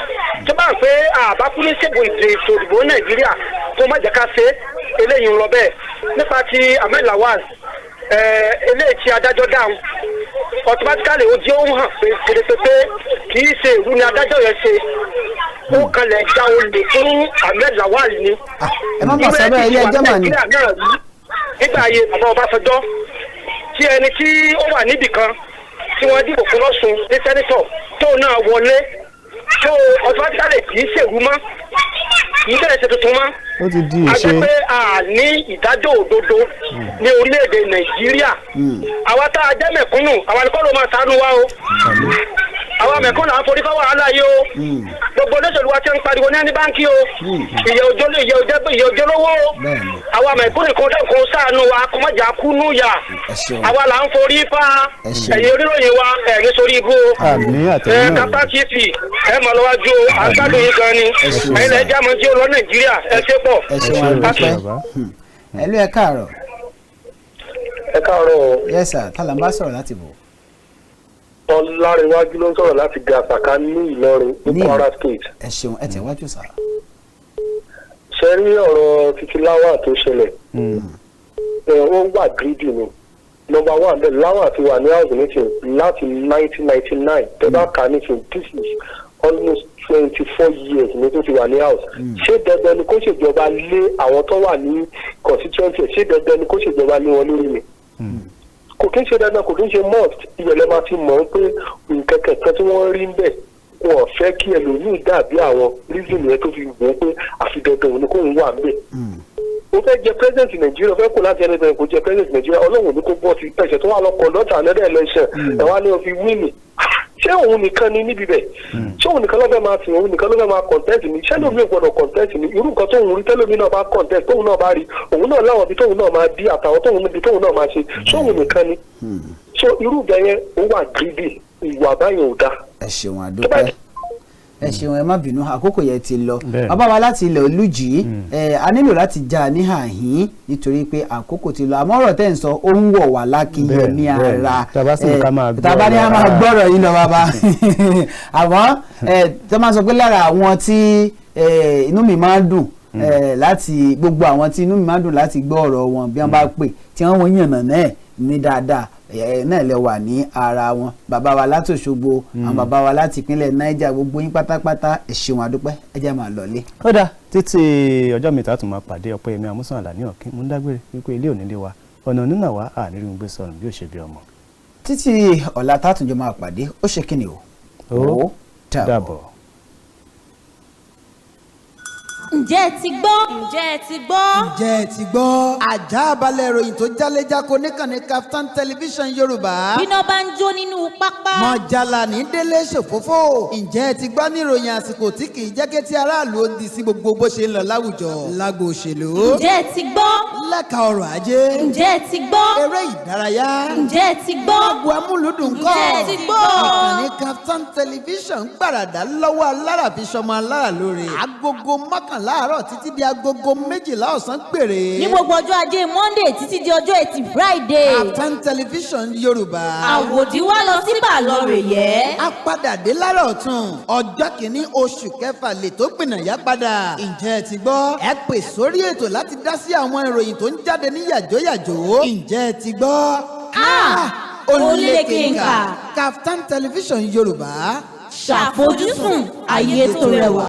tó bá ń pé àbákú ní ṣègùn ètò ìdìbò Nàìjíríà tó má jẹ́ ká ṣe eléyìí ń lọ bẹ́ẹ̀ nípa ti Ahmed Lawan eléyìí tí adájọ́ dáhùn automatically ó jẹ́ òun hàn pé pé kì í ṣe ìrú ni adájọ́ yẹn ṣe ó kalẹ̀ já olè fún Ahmed Lawan ni. ẹ má bà sábẹ́ ilé ẹjọ́ mà ní. nígbà ayé bàbá Ọbásanjọ́ tí ẹni tí ó wà níbì kan tí wọ́n dìbò fún lọ́sùn ní sẹ́nitọ̀ tó náà wọlé tó automatically kì í ṣèrú mọ́ kì í bẹ̀rẹ̀ ṣe tuntun mọ́. ó ti di ìṣe. àti pé a ní ìdájọ́ òdodo ní orílẹ̀-èdè Nàìjíríà àwa tá a jẹ́ mẹ̀kúnnù àwa ni kọ́ ló máa ṣàánú wa o àwa mẹ̀kúnnù à ń forí fáwọn wàhálà yìí o gbogbo olóṣèlú wa ti ń pariwo ní ẹni báńkì o ìyẹ òjò lówó o àwa mẹ̀kúnnù kan ṣàánú wa kó má jà kú nú yà àwa là ń forí fá ẹ̀yìn oníròyìn wa ẹ̀rín sórí ibú o kápá tv ẹ̀ mọ̀ lọ́wájú o àgbàdo yìí gan ni ẹ̀yin lẹ́jà mọ̀ tí ó lọ Nàìjíríà ẹ ṣe pọ̀. ẹlú ẹ káàárọ̀. káàárọ̀. yes sir tálà ń bá sọ̀rọ̀ láti bò. Ọlárẹ̀wájú ló ń sọ̀rọ̀ láti Gàsàká ní Ìlọrin ní Kwara State. ẹ ṣeun ẹ tẹ̀wájú sà. ṣe rí ọ̀rọ̀ títí láwà tó ṣẹlẹ̀ ó wà gírídì ni. Number one, the Lawa ti wà ní house meeting láti 1999 tẹ́ bá kà ní fún this is almost 24 years ní tó ti wà ní house. Ṣé dandan ni kó ṣèjọba lé àwọn tó wà ní constituency ṣé dandan ni kó ṣèjọba lé wọn lórí mi? Kò kí ń ṣe dandan kò kí ń ṣe must ìyẹ̀lẹ̀ máa ti mọ̀ pé nǹkan kẹ̀kẹ́ tí wọ́n rí ń bẹ̀ wọn fẹ́ kí ẹlòmíì dàbí àwọn reason yẹn tó fi wọ́n pé àfi dandan òun ni kóun wà ń bẹ̀. Ó fẹ́ jẹ president Nàìjíríà fẹ́ kó láti ẹni bẹ̀rẹ̀ kó jẹ president Nàìjíríà Ọlọ́run ní kó bọ́ sí ẹ̀ṣẹ̀ tó wà lọ conduct another election ẹ̀ wá ní o fi win. Ṣé òun nìkan ni níbi bẹ̀? Ṣé òun nìkan ló fẹ́ máa sìn òun nìkan ló fẹ́ máa contest ni? Ṣé lómi ò gbọ́dọ̀ contest ni? Irú nǹkan tóun rí tẹ́lómi náà bá contest tóun náà bá rí òun náà láwọn ibi tóun náà máa dí àtàwọn tóun níbi tóun náà máa ṣe. Ṣé òun nìkan ni? So irú ìgbà yẹn ó wà greedy ìwà báyìí ò dáa. ẹ ṣeun àdúpẹ́ ẹ ṣeun ẹ má bínú àkókò yẹn ti lọ bàbá wa láti ilẹ̀ olújì a nílò láti já ní àhín nítorí pé àkókò ti lọ àmọ́ ọ̀rọ̀ tẹ́ ń sọ ó ń wọ̀ wá lákìyẹ ní ara tàbá ní a máa gbọ́rọ̀ yìí lọ bàbá àmọ́ tẹ́ máa sọ pé lára àwọn tí inú mi máa ń dùn láti gbogbo àwọn tí inú mi máa ń dùn láti gbọ́ ọ̀rọ̀ wọn bí wọ́n bá pè tí wọ́n yànnà náà ní dáadáa náà lè wà ní ara wọn bàbá wa láti Òṣogbo àwọn bàbá wa láti ìpínlẹ̀ Niger gbogbo yín pátápátá ẹ ṣeun àdúpẹ́ ẹ jẹ́ máa lọlé. ó dáa títí ọjọ́ mi tààtù máa pàdé Ọpẹ́yẹmí Àmúsàn Àlàní Ọ̀kín mo ń dágbére wípé ilé òní lé wa ọ̀nà onínà wa ànírígun gbé sọ̀rọ̀ bí ó ṣe bí ọmọ. títí ọ̀la tààtùjọ máa pàdé ó ṣe kíni o. ó dàbọ̀. ǹjẹ́ ẹ ti gbọ́? ǹjẹ́ ẹ ti gbọ́? ǹjẹ́ ẹ ti gbọ́? àjààbalẹ̀ ìròyìn tó jálẹ̀jáko níkànnì Kaftan television Yorùbá. bíná bá ń jó nínú pápá. mọ̀jàlá ní délé ṣòfófó. ǹjẹ́ ẹ ti gbọ́ ní ìròyìn àsìkò tí kì í jẹ́ kí ti aráàlú ó di sí gbogbo bó ṣe ń lọ láwùjọ. lágbo òṣèlú. ǹjẹ́ ẹ ti gbọ́? lẹ́ka ọrọ̀ ajé. ǹjẹ́ ẹ ti gbọ́? eré ìdárayá. ǹjẹ́ ẹ ti gbọ́? agbo amúlùdùn kọ́. ǹjẹ́ ẹ ti gbọ́? ìkànnì Kaftan television gbàràdà lọ́wọ́ alára fi ṣọmọ alára lóore. agogo mọ́kànlá àárọ̀ títí di agogo 12 ọ̀sán péré. ní gbogbo ọjọ́ ajé Monday títí di ọjọ́ Ẹtì Friday. Kaftan television Yorùbá. àwòdì wa lọ sí bàlọ́rẹ̀ yẹ. a padà dé lára ọ̀tún ọjọ́ kìíní oṣù kẹfà lè tó gbìnàyà padà. ǹjẹ́ ẹ ti gbọ́? ẹ pè sórí ètò láti dá sí àwọn ìròyìn tó ń jáde ní yàjóyàjó. ǹjẹ́ ẹ ti gbọ́? Olékenkà. Kaftan television Yorùbá. ṣàfojúsùn ayé tó rẹwà.